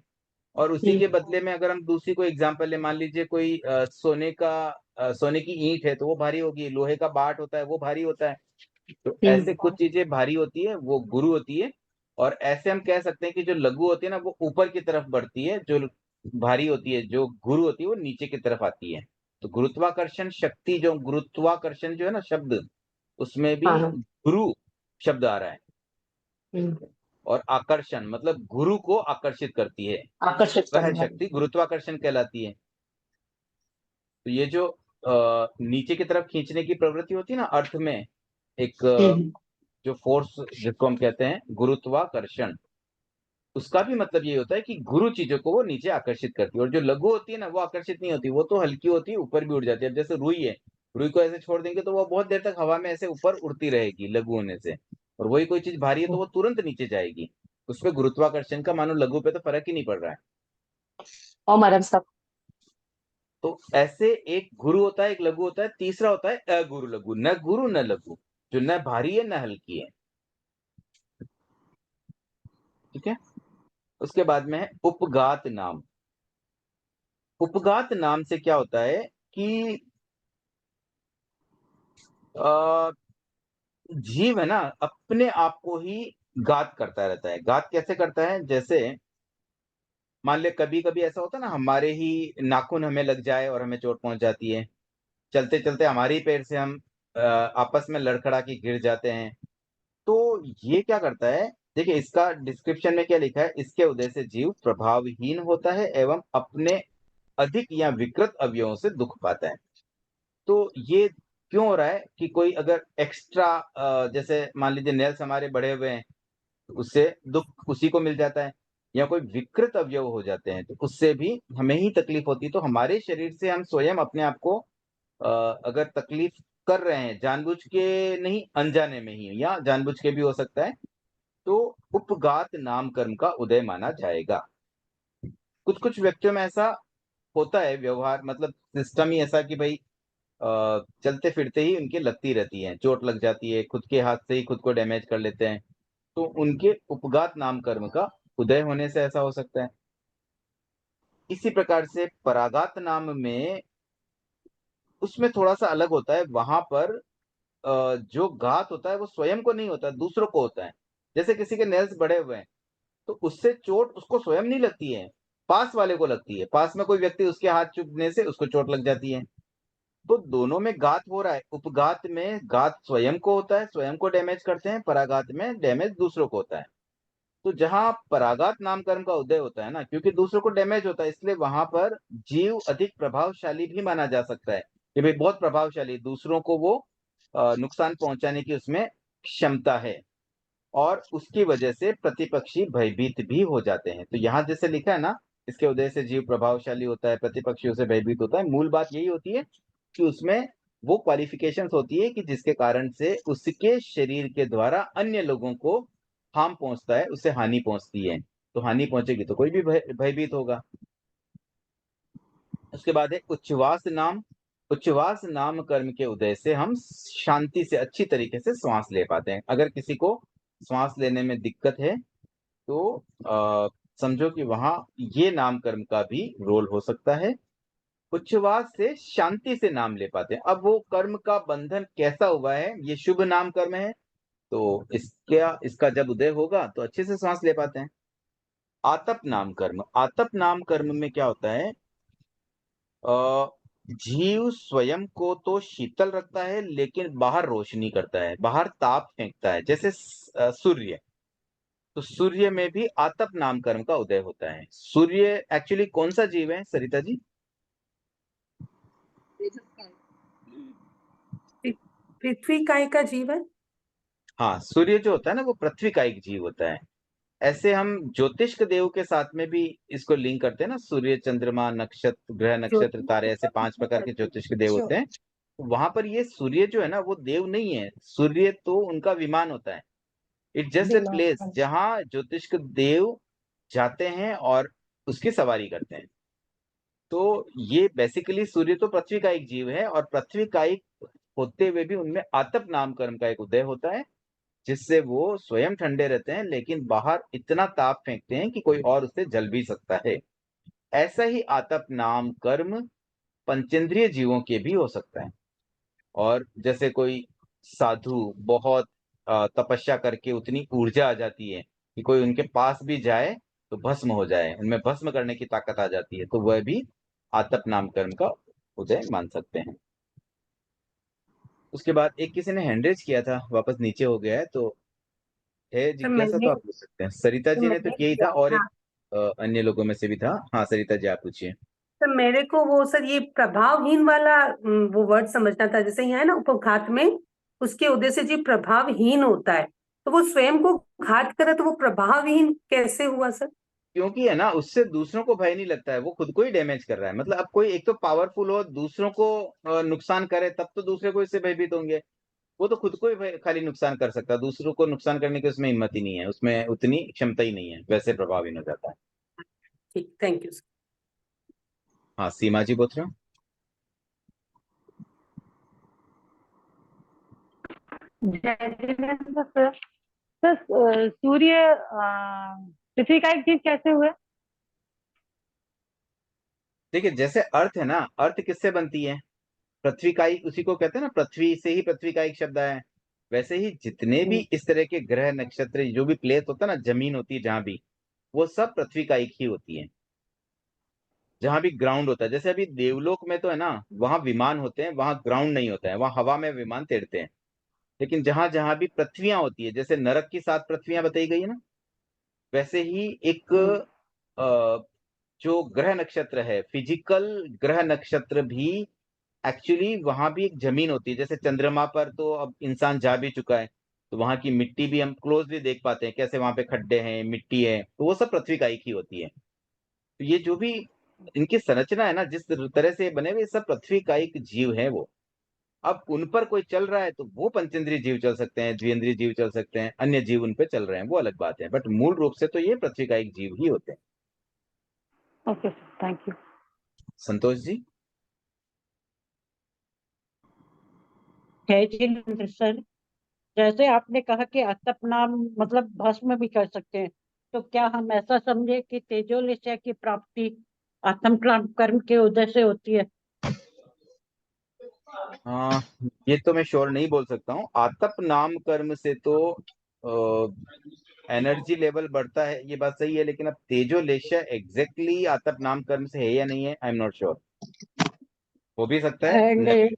और उसी के हम्म बदले में अगर हम दूसरी कोई एग्जांपल ले, मान लीजिए कोई सोने की ईंट है तो वो भारी होगी। लोहे का बाट होता है, वो भारी होता है। तो ऐसे कुछ चीजें भारी होती है, वो गुरु होती है। और ऐसे हम कह सकते हैं कि जो लघु होती है ना, वो ऊपर की तरफ बढ़ती है। जो भारी होती है, जो गुरु होती है, वो नीचे की तरफ आती है। तो गुरुत्वाकर्षण शक्ति, जो गुरुत्वाकर्षण जो है ना शब्द, उसमें भी हाँ हाँ गुरु शब्द आ रहा है। हम्म, और आकर्षण मतलब गुरु को आकर्षित करती है, आकर्षित वह करने वाली। शक्ति गुरुत्वाकर्षण कहलाती है। तो ये जो नीचे की तरफ खींचने की प्रवृत्ति होती है ना अर्थ में, एक हम्म जो फोर्स जिसको हम कहते हैं गुरुत्वाकर्षण, उसका भी मतलब ये होता है कि गुरु चीजों को वो नीचे आकर्षित करती है। और जो लघु होती है ना, वो आकर्षित नहीं होती, वो तो हल्की होती है, ऊपर भी उड़ जाती है। अब जैसे रुई है, रुई को ऐसे छोड़ देंगे तो वो बहुत देर तक हवा में ऐसे ऊपर उड़ती रहेगी लघु होने से। और वही कोई चीज भारी है तो वो तुरंत नीचे जाएगी। उसपे गुरुत्वाकर्षण का मानो लघु पे तो फर्क ही नहीं पड़ रहा है। और मैडम साहब। तो ऐसे एक गुरु होता है, एक लघु होता है, तीसरा होता है अगुरु लघु। न गुरु न लघु, जो न भारी है न हल्की है। ठीक है। उसके बाद में है उपगात नाम। उपगात नाम से क्या होता है कि अ, जीव है ना, अपने आप को ही गात करता रहता है। गात कैसे करता है? जैसे मान ले कभी कभी ऐसा होता है ना, हमारे ही नाखून हमें लग जाए और हमें चोट पहुंच जाती है। चलते चलते हमारे ही पैर से हम आपस में लड़खड़ा के गिर जाते हैं। तो ये क्या करता है? देखिए, इसका डिस्क्रिप्शन में क्या लिखा है, इसके उदय से जीव प्रभावहीन होता है एवं अपने अधिक या विकृत अवयवों से दुख पाता है। तो ये क्यों हो रहा है कि कोई अगर एक्स्ट्रा, जैसे मान लीजिए नेल्स हमारे बढ़े हुए हैं, तो उससे दुख उसी को मिल जाता है। या कोई विकृत अवयव हो जाते हैं तो उससे भी हमें ही तकलीफ होती है। तो हमारे शरीर से हम स्वयं अपने आप को अगर तकलीफ कर रहे हैं, जानबूझ के नहीं, अनजाने में ही, या जानबूझ के भी हो सकता है, तो उपगात नाम कर्म का उदय माना जाएगा। कुछ कुछ व्यक्तियों में ऐसा होता है व्यवहार, मतलब सिस्टम ही ऐसा कि भाई चलते फिरते ही उनके लगती रहती है, चोट लग जाती है, खुद के हाथ से ही खुद को डैमेज कर लेते हैं। तो उनके उपगात नाम कर्म का उदय होने से ऐसा हो सकता है। इसी प्रकार से परागात नाम में, उसमें थोड़ा सा अलग होता है। वहां पर जो घात होता है वो स्वयं को नहीं होता, दूसरों को होता है। जैसे किसी के नेल्स बड़े हुए हैं, तो उससे चोट उसको स्वयं नहीं लगती है, पास वाले को लगती है। पास में कोई व्यक्ति, उसके हाथ चुभने से उसको चोट लग जाती है। तो दोनों में घात हो रहा है। उपघात में घात स्वयं को होता है, स्वयं को डैमेज करते हैं। पराघात में डैमेज दूसरों को होता है। तो जहां पराघात नाम कर्म का उदय होता है ना, क्योंकि दूसरों को डैमेज होता है, इसलिए वहां पर जीव अधिक प्रभावशाली भी माना जा सकता है। ये भाई बहुत प्रभावशाली, दूसरों को वो नुकसान पहुंचाने की उसमें क्षमता है और उसकी वजह से प्रतिपक्षी भयभीत भी हो जाते हैं। तो यहाँ जैसे लिखा है ना, इसके उदय से जीव प्रभावशाली होता है, प्रतिपक्षियों से भयभीत होता है, मूल बात यही होती है कि उसमें वो क्वालिफिकेशंस होती है कि जिसके कारण से उसके शरीर के द्वारा अन्य लोगों को हार्म पहुंचता है, उससे हानि पहुंचती है। तो हानि पहुंचेगी तो कोई भी भयभीत होगा। उसके बाद है उच्छ्वास नाम। उच्छ्वास नाम कर्म के उदय से हम शांति से अच्छी तरीके से श्वास ले पाते हैं। अगर किसी को श्वास लेने में दिक्कत है तो समझो कि वहां ये नाम कर्म का भी रोल हो सकता है। उच्छ्वास से शांति से नाम ले पाते हैं। अब वो कर्म का बंधन कैसा हुआ है, ये शुभ नाम कर्म है, तो इसका जब उदय होगा तो अच्छे से सांस ले पाते हैं। आतप नाम कर्म। आतप नाम कर्म में क्या होता है, जीव स्वयं को तो शीतल रखता है लेकिन बाहर रोशनी करता है, बाहर ताप फेंकता है, जैसे सूर्य। तो सूर्य में भी आतप नाम कर्म का उदय होता है। सूर्य एक्चुअली कौन सा जीव है सरिता जी? पृथ्वी काय का जीवन। हाँ, सूर्य जो होता है ना वो पृथ्वी का एक जीव होता है। ऐसे हम ज्योतिष देव के साथ में भी इसको लिंक करते हैं ना, सूर्य, चंद्रमा, नक्षत्र, ग्रह, नक्षत्र, तारे, ऐसे 5 प्रकार के ज्योतिष देव जो होते हैं। वहां पर ये सूर्य जो है ना वो देव नहीं है, सूर्य तो उनका विमान होता है। इट जस्ट ए दिमाग प्लेस का जहाँ ज्योतिष देव जाते हैं और उसकी सवारी करते हैं। तो ये बेसिकली सूर्य तो पृथ्वी का एक जीव है और पृथ्वी का एक होते हुए भी उनमें आतप नाम कर्म का एक उदय होता है, जिससे वो स्वयं ठंडे रहते हैं लेकिन बाहर इतना ताप फेंकते हैं कि कोई और उससे जल भी सकता है। ऐसा ही आतप नाम कर्म पंचेंद्रिय जीवों के भी हो सकता है। और जैसे कोई साधु बहुत तपस्या करके उतनी ऊर्जा आ जाती है कि कोई उनके पास भी जाए तो भस्म हो जाए, उनमें भस्म करने की ताकत आ जाती है, तो वह भी आतप नाम कर्म का उदय मान सकते हैं। उसके बाद एक किसी ने हैंड रेज किया था, वापस नीचे हो गया है, तो है तो जिज्ञासा तो मैंने आप पूछ सकते हैं। सरिता तो जी ने तो मैंने किया ही था किया और एक हाँ। अन्य लोगों में से भी था। हाँ सरिता जी आप पूछिए। तो मेरे को वो सर ये प्रभावहीन वाला वो वर्ड समझना था। जैसे यहाँ है ना उपघात में, उसके उद्देश्य जी प्रभावहीन होता है, तो वो स्वयं को घात करे तो वो प्रभावहीन कैसे हुआ सर? क्योंकि है ना उससे दूसरों को भय नहीं लगता है, वो खुद को ही डैमेज कर रहा है। मतलब अब कोई एक तो पावरफुल हो दूसरों को नुकसान करे तब तो दूसरे को इससे भयभीत होंगे। वो तो खुद को ही खाली नुकसान कर सकता है, दूसरों को नुकसान करने की उसमें हिम्मत ही नहीं है, उसमें उतनी क्षमता ही नहीं है, वैसे प्रभावहीन हो जाता है। ठीक, थैंक यू सर। हाँ सीमा जी बोल रहे हो। जय जिनेंद्र सर। सर सूर्य पृथ्वी का एक जीव कैसे हुए? देखिए जैसे अर्थ है ना, अर्थ किससे बनती है? पृथ्वी का ही, उसी को कहते हैं ना, पृथ्वी से ही पृथ्वी का एक शब्द आया है। वैसे ही जितने भी इस तरह के ग्रह, नक्षत्र, जो भी प्लेस होता है ना, जमीन होती है जहां भी, वो सब पृथ्वी का एक ही होती है। जहां भी ग्राउंड होता है, जैसे अभी देवलोक में तो है ना वहां विमान होते हैं, वहां ग्राउंड नहीं होता है, वहां हवा में विमान तैरते हैं। लेकिन जहां जहां भी पृथ्वियां होती है, जैसे नरक की 7 पृथ्वियां बताई गई है ना, वैसे ही एक अ, जो ग्रह नक्षत्र है, फिजिकल ग्रह नक्षत्र भी एक्चुअली वहां भी एक जमीन होती है। जैसे चंद्रमा पर तो अब इंसान जा भी चुका है, तो वहां की मिट्टी भी हम क्लोजली देख पाते हैं, कैसे वहां पे खड्डे हैं, मिट्टी है, तो वो सब पृथ्वी का एक ही होती है। तो ये जो भी इनकी संरचना है ना, जिस तरह से बने हुए, सब पृथ्वी का एक जीव है वो। अब उन पर कोई चल रहा है तो वो पंचेंद्रिय जीव चल सकते हैं, द्विएंद्रिय जीव चल सकते हैं, अन्य जीव उन पे चल रहे हैं, वो अलग बात है, बट मूल रूप से तो ये पृथ्वी का एक जीव ही होते हैं। Okay sir, thank you. Santosh ji. जय जिनेंद्र सर। जैसे आपने कहा कि आतप नाम मतलब भस्म भी कर सकते हैं, तो क्या हम ऐसा समझे कि तेजोलिशय की प्राप्ति आत्म कर्म के उदय से होती है? हाँ, ये तो मैं श्योर नहीं बोल सकता हूँ। आतप नाम कर्म से तो एनर्जी लेवल बढ़ता है, ये बात सही है, लेकिन अब तेजोलेशय एग्जैक्टली आतप नाम कर्म से है या नहीं है, आई एम नॉट श्योर। हो भी सकता है। एंड ये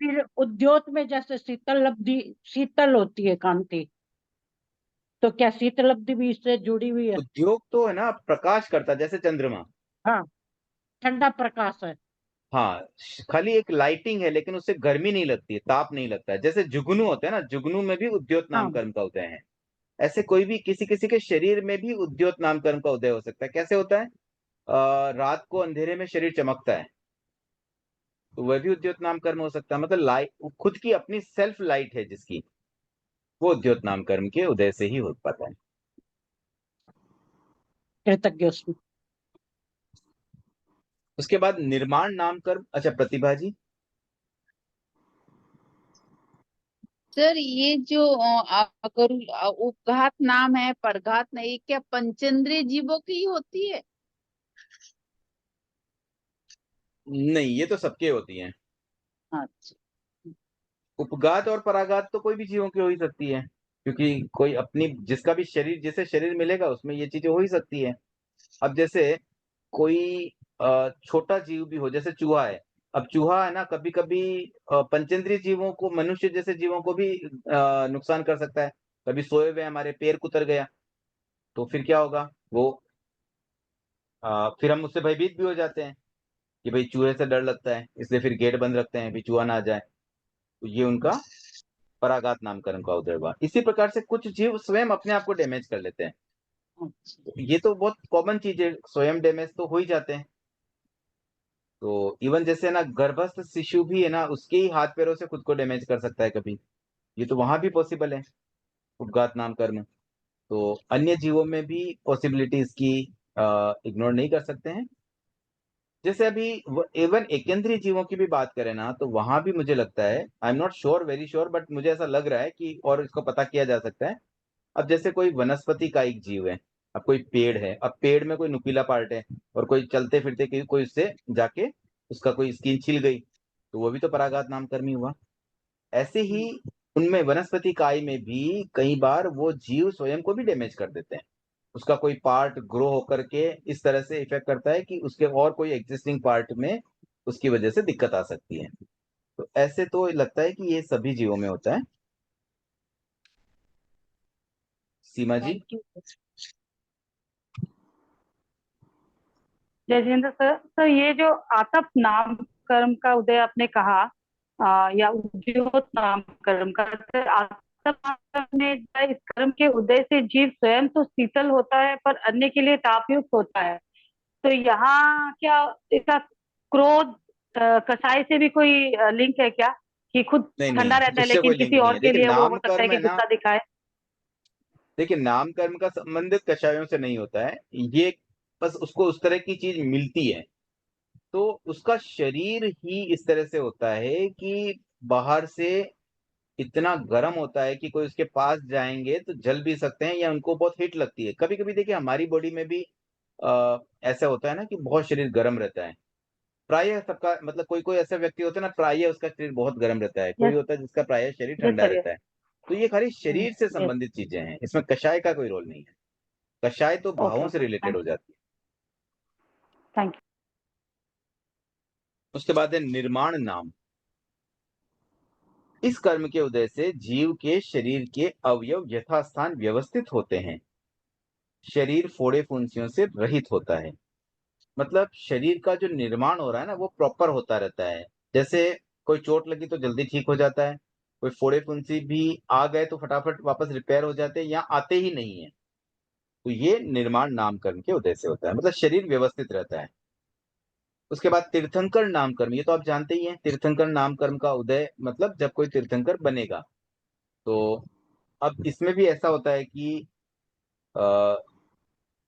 फिर उद्योत में जैसे शीतल लब्धि, शीतल होती है कांति, तो क्या शीतल लब्धि भी इससे जुड़ी हुई है? उद्योग तो है ना प्रकाश करता है, जैसे चंद्रमा। हाँ, ठंडा प्रकाश है। हाँ, खाली एक लाइटिंग है, लेकिन उससे गर्मी नहीं लगती है, ताप नहीं लगता है। जैसे जुगनू होते हैं ना, जुगनू में भी उद्योत नाम हाँ कर्म का उदय है। ऐसे कोई भी किसी किसी के शरीर में भी उद्योत नाम कर्म का उदय हो सकता है। कैसे होता है? रात को अंधेरे में शरीर चमकता है, तो वह भी उद्योत नाम कर्म हो सकता है। मतलब लाइट, खुद की अपनी सेल्फ लाइट है जिसकी, वो उद्योत नाम कर्म के उदय से ही हो पाता है। कृतज्ञ उसमें। उसके बाद निर्माण नाम कर्म। अच्छा, प्रतिभा जी। सर ये जो अगर उपघात नाम है, परघात नहीं, क्या पंचेंद्रिय जीवों की ही होती है? नहीं, ये तो सबके होती हैं। अच्छा। उपघात और पराघात तो कोई भी जीवों की हो ही सकती है, क्योंकि कोई अपनी, जिसका भी शरीर, जिसे शरीर मिलेगा उसमें ये चीजें हो ही सकती है। अब जैसे कोई छोटा जीव भी हो, जैसे चूहा है। अब चूहा है ना, कभी कभी पंचेंद्रिय जीवों को, मनुष्य जैसे जीवों को भी नुकसान कर सकता है। कभी सोए हुए हमारे पैर कुतर गया, तो फिर क्या होगा? वो फिर हम उससे भयभीत भी हो जाते हैं कि भाई चूहे से डर लगता है, इसलिए फिर गेट बंद रखते हैं, भी चूहा ना आ जाए। तो ये उनका पराघात नामकरण का उदय हुआ। इसी प्रकार से कुछ जीव स्वयं अपने आप को डैमेज कर लेते हैं। अच्छा। तो ये तो बहुत कॉमन चीज है, स्वयं डैमेज तो हो ही जाते हैं। तो इवन जैसे ना, गर्भस्थ शिशु भी है ना, उसके ही हाथ पैरों से खुद को डैमेज कर सकता है कभी। ये तो वहां भी पॉसिबल है, उपघात नाम कर्म। तो अन्य जीवों में भी पॉसिबिलिटी इसकी इग्नोर नहीं कर सकते हैं। जैसे अभी इवन एकेंद्रीय जीवों की भी बात करें ना, तो वहां भी मुझे लगता है, I am not sure, very sure, but मुझे ऐसा लग रहा है कि, और इसको पता किया जा सकता है। अब जैसे कोई वनस्पति का एक जीव है, अब कोई पेड़ है, अब पेड़ में कोई नुकीला पार्ट है, और कोई चलते फिरते कोई उससे जाके उसका कोई स्किन छिल गई, तो वो भी तो पराघात नामकर्मी हुआ। ऐसे ही उनमें, वनस्पति काय में भी कई बार वो जीव स्वयं को भी डैमेज कर देते हैं। उसका कोई पार्ट ग्रो होकर के इस तरह से इफेक्ट करता है कि उसके और कोई एग्जिस्टिंग पार्ट में उसकी वजह से दिक्कत आ सकती है। तो ऐसे तो लगता है कि ये सभी जीवों में होता है। Seema ji. Thank you. Jayendra sir, तो ये जो आतप नाम कर्म का उदय आपने कहा, या उद्योत नाम कर्म का, तो आतप नाम कर्म में इस कर्म के उदय से जीव स्वयं तो शीतल होता है, पर अन्य के लिए तापयुक्त होता है। तो यहाँ क्या इसका क्रोध कसाई से भी कोई लिंक है क्या, कि खुद नहीं ठंडा नहीं, रहता है उससे लेकिन कोई लिंक किसी नहीं और है। के देखिए, लिए वो नाम हो सकता है कर्म कि है ना, गुस्सा दिखाए? देखिए नाम कर्म का संबंधित कषायों से नहीं होता है ये, बस उसको उस तरह की चीज मिलती है। तो उसका शरीर ही इस तरह से होता है कि बाहर से इतना गर्म होता है कि कोई उसके पास जाएंगे तो जल भी सकते हैं, या उनको बहुत हीट लगती है। कभी कभी देखिए हमारी बॉडी में भी ऐसा होता है ना कि बहुत शरीर गर्म रहता है। प्रायः सबका, मतलब कोई कोई ऐसा व्यक्ति होता है ना, प्रायः उसका शरीर बहुत गर्म रहता है, कोई यस, होता है जिसका प्रायः शरीर यस ठंडा सर, यस। रहता है। तो ये खाली शरीर से यस। संबंधित चीजें हैं, इसमें कषाय का कोई रोल नहीं है। कषाय तो ओके, भावों से ओके, रिलेटेड हो जाती है। Thank you. उसके बाद है निर्माण नाम। इस कर्म के उदय से जीव के शरीर के अवयव यथास्थान व्यवस्थित होते हैं। शरीर फोड़े फुंसियों से रहित होता है। मतलब शरीर का जो निर्माण हो रहा है ना, वो प्रॉपर होता रहता है। जैसे कोई चोट लगी तो जल्दी ठीक हो जाता है, कोई फोड़े फुंसी भी आ गए तो फटाफट वापस रिपेयर हो जाते हैं, या आते ही नहीं है। तो ये निर्माण नाम कर्म के उदय से होता है, मतलब शरीर व्यवस्थित रहता है। उसके बाद तीर्थंकर नाम कर्म, ये तो आप जानते ही हैं, तीर्थंकर नाम कर्म का उदय मतलब जब कोई तीर्थंकर बनेगा। तो अब इसमें भी ऐसा होता है कि अ,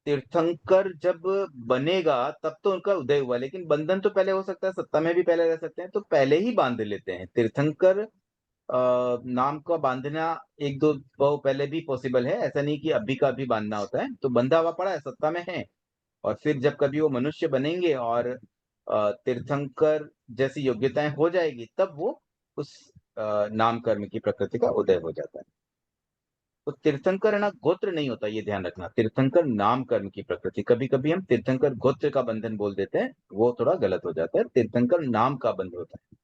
तीर्थंकर जब बनेगा तब तो उनका उदय हुआ, लेकिन बंधन तो पहले हो सकता है, सत्ता में भी पहले रह सकते हैं, तो पहले ही बांध लेते हैं तीर्थंकर। नाम का बांधना एक दो बहु पहले भी पॉसिबल है, ऐसा नहीं कि अभी का अभी बांधना होता है। तो बंधा हुआ पड़ा है, सत्ता में है, और फिर जब कभी वो मनुष्य बनेंगे और तीर्थंकर जैसी योग्यताएं हो जाएगी, तब वो उस नाम कर्म की प्रकृति का उदय हो जाता है। तो तीर्थंकर है ना, गोत्र नहीं होता, ये ध्यान रखना। तीर्थंकर नाम कर्म की प्रकृति, कभी कभी हम तीर्थंकर गोत्र का बंधन बोल देते हैं, वो थोड़ा गलत हो जाता है। तीर्थंकर नाम का बंध होता है।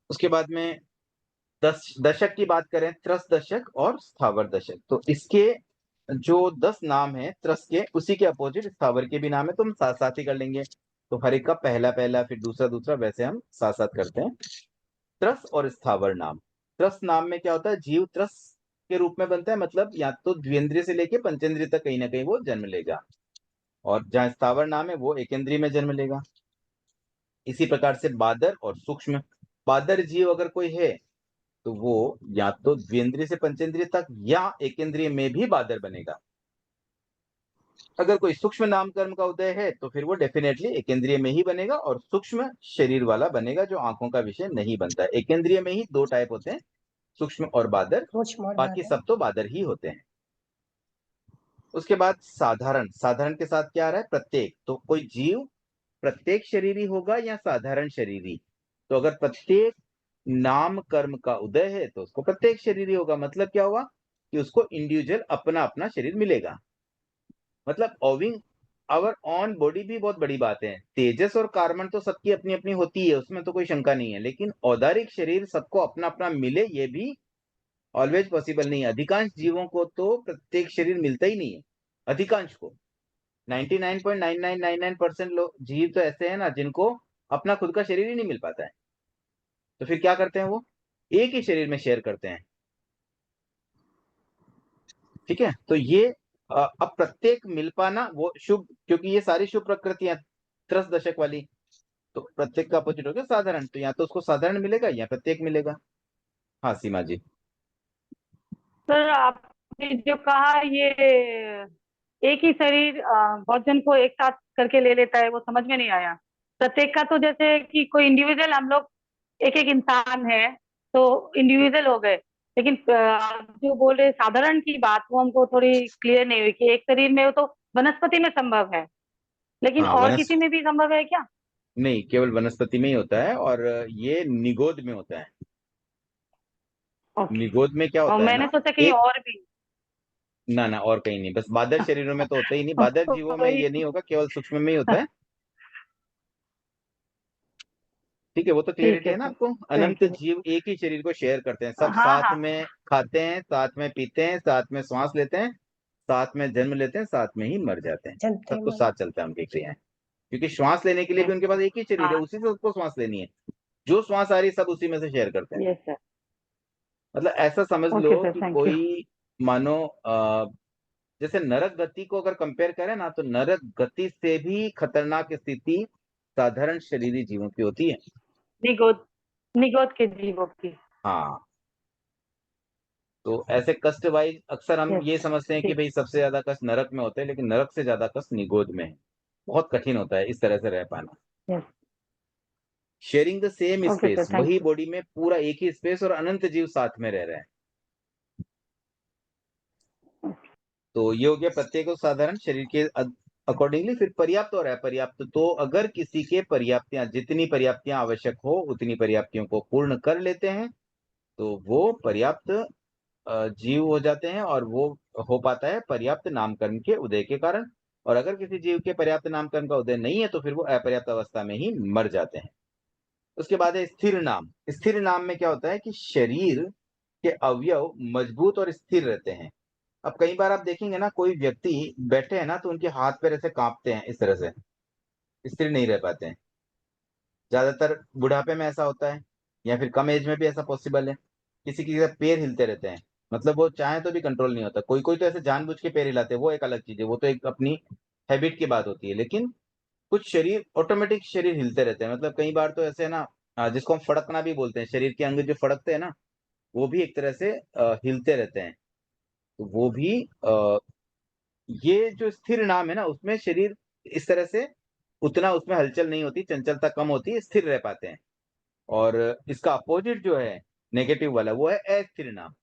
उसके बाद में दशक की बात करें, त्रस दशक और स्थावर दशक, तो इसके जो 10 नाम है त्रस के, उसी के अपोजिट स्थावर के भी नाम है, तो हम साथ साथ ही कर लेंगे। तो हर एक का पहला पहला फिर दूसरा दूसरा, वैसे हम साथ साथ करते हैं। त्रस और स्थावर नाम। त्रस नाम में क्या होता है, जीव त्रस के रूप में बनता है, मतलब या तो द्विंद्रिय से लेके पंचेंद्रिय तक कहीं ना कहीं वो जन्म लेगा, और जहाँ स्थावर नाम है वो एकेंद्रिय में जन्म लेगा। इसी प्रकार से बादर और सूक्ष्म। बादर जीव अगर कोई है तो वो या तो द्विंद्रिय से पंचेंद्रिय तक या एकेंद्रिय में भी बादर बनेगा। अगर कोई सूक्ष्म नामकर्म का उदय है तो फिर वो डेफिनेटली एकेंद्रिय में ही बनेगा और सूक्ष्म शरीर वाला बनेगा, जो आंखों का विषय नहीं बनता है। एकेंद्रिय में ही दो टाइप होते हैं, सूक्ष्म और बादर, सूक्ष्म और बाकी बादर। सब तो बादर ही होते हैं। उसके बाद साधारण। साधारण के साथ क्या आ रहा है, प्रत्येक। तो कोई जीव प्रत्येक शरीरी होगा या साधारण शरीरी। तो अगर प्रत्येक नाम कर्म का उदय है तो उसको प्रत्येक शरीरी होगा। मतलब क्या हुआ कि उसको इंडिविजुअल अपना अपना शरीर मिलेगा। मतलब ओविंग आवर ऑन बॉडी भी बहुत बड़ी बात है। तेजस और कार्बन तो सबकी अपनी अपनी होती है, उसमें तो कोई शंका नहीं है, लेकिन औदारिक शरीर सबको अपना अपना मिले ये भी ऑलवेज पॉसिबल नहीं है। अधिकांश जीवों को तो प्रत्येक शरीर मिलता ही नहीं है, अधिकांश को। 99.9999% लोग जीव तो ऐसे हैं ना जिनको अपना खुद का शरीर ही नहीं मिल पाता है। तो फिर क्या करते हैं, वो एक ही शरीर में शेयर करते हैं। ठीक है, तो ये अब प्रत्येक मिल पाना वो शुभ, क्योंकि ये सारी शुभ प्रकृतियां त्रस दशक वाली, तो प्रत्येक का अपोजिट हो गया साधारण। तो या तो उसको साधारण मिलेगा या प्रत्येक मिलेगा। हाँ सीमा जी। सर आपने जो कहा ये एक ही शरीर बहुत जन को एक साथ करके ले लेता है, वो समझ में नहीं आया। प्रत्येक का तो जैसे कि कोई इंडिविजुअल, हम लोग एक एक इंसान है तो इंडिविजुअल हो गए, लेकिन जो बोल रहे साधारण की बात वो हमको थोड़ी क्लियर नहीं हुई कि एक शरीर में हो तो वनस्पति में संभव है, लेकिन हाँ और किसी में भी संभव है क्या? नहीं, केवल वनस्पति में ही होता है, और ये निगोद में होता है। ओके। निगोद में क्या और होता है मैंने ना, सोचा कहीं एक और भी। ना ना और कहीं नहीं, बस बादर शरीरों में तो होता ही नहीं। बादर जीवों में वही। ये नहीं होगा, केवल सूक्ष्म में ही होता है। ठीक है, वो तो ठीक क्लियरिटी है है ना सर, आपको। Thank Anant you. जीव एक ही शरीर को शेयर करते हैं, सब हाँ साथ हाँ। में खाते हैं, साथ में पीते हैं, साथ में श्वास लेते हैं, साथ में जन्म लेते हैं, साथ में ही मर जाते हैं। जनते सब कुछ मन। साथ चलता है उनकी क्रियाएं, क्योंकि श्वास लेने के लिए भी उनके पास एक ही शरीर है, हाँ। उसी से उसको श्वास लेनी है। जो श्वास आ रही है सब उसी में से शेयर करते हैं। Yes sir. मतलब ऐसा समझ लो ओके सर, कि थैंक यू। कोई मानो जैसे नरक गति को अगर कंपेयर करें ना, तो नरक गति से भी खतरनाक स्थिति साधारण शरीरी जीवों की होती है। निगोद, निगोद के जीवों की। हाँ, तो ऐसे कष्ट वाइज अक्सर हम यस ये सर, समझते हैं कि ठीक। भाई सबसे ज्यादा कष्ट नरक में होता है, लेकिन नरक से ज्यादा कष्ट निगोद में है। बहुत कठिन होता है इस तरह से रह पाना। Yes. Sharing the same okay space, sir, thank वही यू। बॉडी में पूरा एक ही स्पेस और अनंत जीव साथ में रह रहे हैं। तो ये हो गया प्रत्येक और साधारण शरीर के अकॉर्डिंगली। फिर पर्याप्त और अपर्याप्त। तो अगर किसी के पर्याप्तियां, जितनी पर्याप्तियां आवश्यक हो उतनी पर्याप्तियों को पूर्ण कर लेते हैं तो वो पर्याप्त जीव हो जाते हैं, और वो हो पाता है पर्याप्त नामकरण के उदय के कारण। और अगर किसी जीव के पर्याप्त नामकरण का उदय नहीं है तो फिर वो अपर्याप्त अवस्था में ही मर जाते हैं। उसके बाद है स्थिर नाम। स्थिर नाम में क्या होता है कि शरीर के अवयव मजबूत और स्थिर रहते हैं। अब कई बार आप देखेंगे ना, कोई व्यक्ति बैठे हैं ना तो उनके हाथ पैर ऐसे कांपते हैं, इस तरह से स्थिर नहीं रह पाते हैं। ज्यादातर बुढ़ापे में ऐसा होता है, या फिर कम एज में भी ऐसा पॉसिबल है। किसी किसी का पैर हिलते रहते हैं, मतलब वो चाहे तो भी कंट्रोल नहीं होता। कोई कोई तो ऐसे जानबूझ के पैर हिलाते हैं, वो एक अलग चीज है, वो तो एक अपनी हैबिट की बात होती है। लेकिन कुछ शरीर ऑटोमेटिक शरीर हिलते रहते हैं। मतलब कई बार तो ऐसे है ना, जिसको हम फड़कना भी बोलते हैं, शरीर के अंग जो फड़कते हैं ना, वो भी एक तरह से हिलते रहते हैं। तो वो भी ये जो स्थिर नाम है ना, उसमें शरीर इस तरह से उतना उसमें हलचल नहीं होती, चंचलता कम होती है, स्थिर रह पाते हैं। और इसका अपोजिट जो है नेगेटिव वाला, वो है अस्थिर नाम।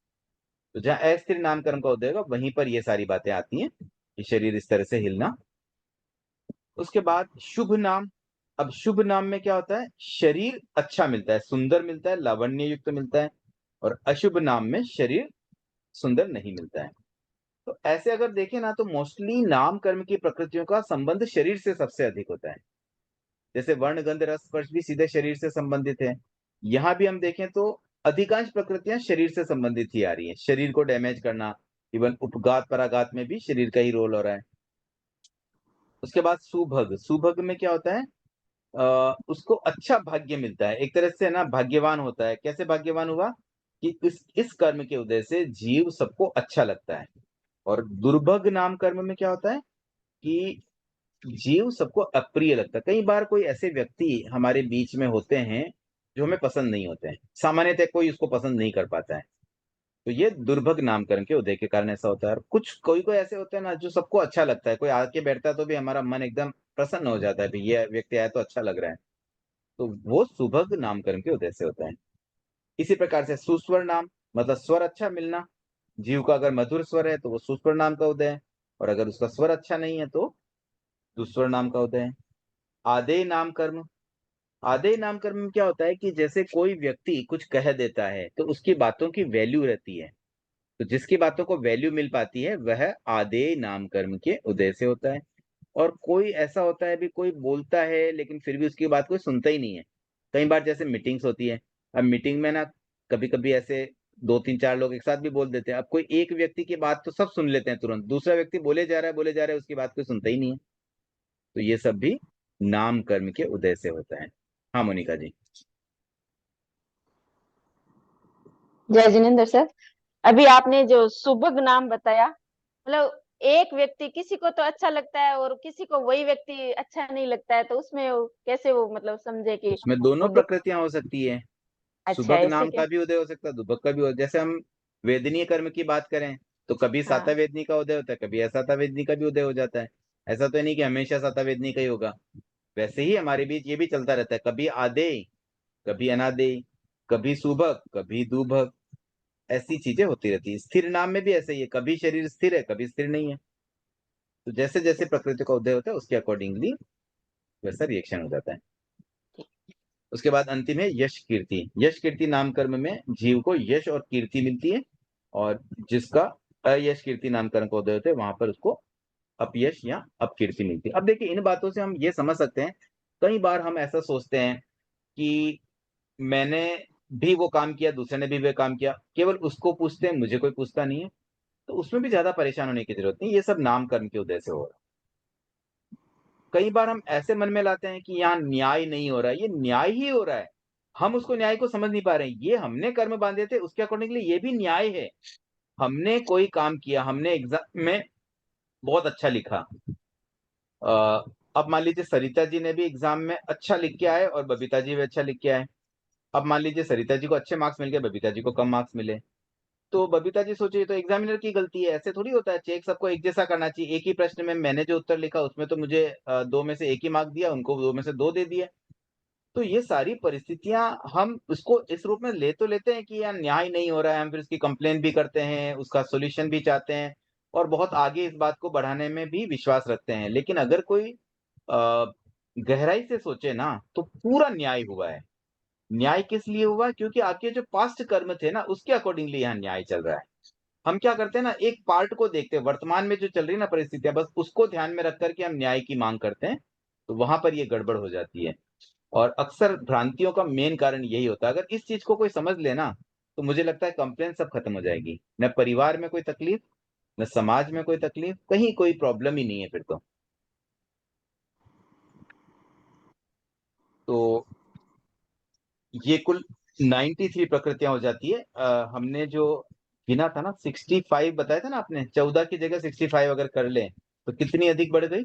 तो जहां अस्थिर नाम कर्म का उदय होगा वहीं पर ये सारी बातें आती हैं कि शरीर इस तरह से हिलना। उसके बाद शुभ नाम। अब शुभ नाम में क्या होता है, शरीर अच्छा मिलता है, सुंदर मिलता है, लावण्य युक्त मिलता है। और अशुभ नाम में शरीर सुंदर नहीं मिलता है। तो ऐसे अगर देखें ना, तो मोस्टली नाम कर्म की प्रकृतियों का संबंध शरीर से सबसे अधिक होता है। जैसे वर्ण गंध रस स्पर्श भी सीधे शरीर से संबंधित है। यहां भी हम देखें तो अधिकांश प्रकृतियां शरीर से संबंधित ही आ रही हैं। शरीर को डैमेज करना, इवन उपघात पराघात में भी शरीर का ही रोल हो रहा है। उसके बाद सुभग। सुभग में क्या होता है उसको अच्छा भाग्य मिलता है, एक तरह से ना भाग्यवान होता है। कैसे भाग्यवान हुआ कि इस कर्म के उदय से जीव सबको अच्छा लगता है। और दुर्भग नाम कर्म में क्या होता है कि जीव सबको अप्रिय लगता है। कई बार कोई ऐसे व्यक्ति हमारे बीच में होते हैं जो हमें पसंद नहीं होते हैं, सामान्यतः कोई उसको पसंद नहीं कर पाता है। तो ये दुर्भग नामकरण के उदय के कारण ऐसा होता है। और कुछ कोई कोई ऐसे होते हैं ना जो सबको अच्छा लगता है, कोई आके बैठता है तो भी हमारा मन एकदम प्रसन्न हो जाता है, भाई ये व्यक्ति आया तो अच्छा लग रहा है। तो वो सुभग नामकरण के उदय से होता है। इसी प्रकार से सुस्वर नाम, मतलब स्वर अच्छा मिलना। जीव का अगर मधुर स्वर है तो वो सुस्वर नाम का उदय है, और अगर उसका स्वर अच्छा नहीं है तो दुस्वर नाम का उदय है। आदेय नाम कर्म, आदेय नाम कर्म में क्या होता है कि जैसे कोई व्यक्ति कुछ कह देता है तो उसकी बातों की वैल्यू रहती है। तो जिसकी बातों को वैल्यू मिल पाती है वह आदेय नाम कर्म के उदय से होता है। और कोई ऐसा होता है भी, कोई बोलता है लेकिन फिर भी उसकी बात कोई सुनता ही नहीं है। कई बार जैसे मीटिंग्स होती है, अब मीटिंग में ना कभी कभी ऐसे दो तीन चार लोग एक साथ भी बोल देते हैं। अब कोई एक व्यक्ति की बात तो सब सुन लेते हैं तुरंत, दूसरा व्यक्ति बोले जा रहा है बोले जा रहा है, उसकी बात कोई सुनता ही नहीं है। तो ये सब भी नाम कर्म के उदय से होता है। हाँ मोनिका जी। जय जिनेन्द्र सर, अभी आपने जो सुभग नाम बताया, मतलब एक व्यक्ति किसी को तो अच्छा लगता है और किसी को वही व्यक्ति अच्छा नहीं लगता है, तो उसमें कैसे वो मतलब समझे कि उसमें दोनों वो प्रकृतियां हो सकती है। अच्छा सुभग ऐसे नाम क्या? का भी उदय हो सकता है, दुभग का भी हो। जैसे हम वेदनीय कर्म की बात करें तो कभी साता हाँ। वेदनी का उदय होता है, कभी असाता वेदनी का भी उदय हो जाता है। ऐसा तो नहीं कि हमेशा साता वेदनी का ही होगा। वैसे ही हमारे बीच ये भी चलता रहता है, कभी आदेय कभी अनादेय, कभी सुभग कभी दुभग, ऐसी चीजें होती रहती है। स्थिर नाम में भी ऐसा ही है, कभी शरीर स्थिर है कभी स्थिर नहीं है। तो जैसे जैसे प्रकृति का उदय होता है उसके अकॉर्डिंगली वैसा रिएक्शन हो जाता है। उसके बाद अंतिम है यश कीर्ति। यश कीर्ति नाम कर्म में जीव को यश और कीर्ति मिलती है, और जिसका अयश कीर्ति नाम कर्म का उदय होता है वहां पर उसको अपयश या अपकीर्ति मिलती है। अब देखिए इन बातों से हम ये समझ सकते हैं, कई बार हम ऐसा सोचते हैं कि मैंने भी वो काम किया, दूसरे ने भी वो काम किया, केवल उसको पूछते हैं, मुझे कोई पूछता नहीं है। तो उसमें भी ज्यादा परेशान होने की जरूरत नहीं, ये सब नाम कर्म के उदय से हो रहा है। कई बार हम ऐसे मन में लाते हैं कि यहाँ न्याय नहीं हो रहा है, ये न्याय ही हो रहा है, हम उसको न्याय को समझ नहीं पा रहे हैं। ये हमने कर्म बांधे थे उसके अकॉर्डिंगली ये भी न्याय है। हमने कोई काम किया, हमने एग्जाम में बहुत अच्छा लिखा, अब मान लीजिए सरिता जी ने भी एग्जाम में अच्छा लिख के आए और बबीता जी भी अच्छा लिख के आए। अब मान लीजिए सरिता जी को अच्छे मार्क्स मिल गए, बबीता जी को कम मार्क्स मिले। तो बबीता जी सोचिए, तो एग्जामिनर की गलती है? ऐसे थोड़ी होता है, चेक सबको एक जैसा करना चाहिए। एक ही प्रश्न में मैंने जो उत्तर लिखा उसमें तो मुझे दो में से एक ही मार्क दिया, उनको दो में से दो दे दिया। तो ये सारी परिस्थितियां हम उसको इस रूप में ले तो लेते हैं कि यार न्याय नहीं हो रहा है, हम फिर उसकी कंप्लेन भी करते हैं, उसका सोल्यूशन भी चाहते हैं, और बहुत आगे इस बात को बढ़ाने में भी विश्वास रखते हैं। लेकिन अगर कोई अ, गहराई से सोचे ना तो पूरा न्याय हुआ है। न्याय किस लिए हुआ? क्योंकि आपके जो पास्ट कर्म थे ना उसके अकॉर्डिंगली यहाँ न्याय चल रहा है। हम क्या करते हैं ना, एक पार्ट को देखते हैं, वर्तमान में जो चल रही है ना परिस्थितियां, बस उसको ध्यान में रख करके हम न्याय की मांग करते हैं, तो वहां पर ये गड़बड़ हो जाती है। और अक्सर भ्रांतियों का मेन कारण यही होता है। अगर इस चीज को कोई समझ लेना तो मुझे लगता है कंप्लेन सब खत्म हो जाएगी, न परिवार में कोई तकलीफ, न समाज में कोई तकलीफ, कहीं कोई प्रॉब्लम ही नहीं है फिर तो ये कुल 93 प्रकृतियां हो जाती है। हमने जो गिना था ना 65 बताया था ना आपने, 14 की जगह 65 अगर कर ले तो कितनी अधिक बढ़ गई?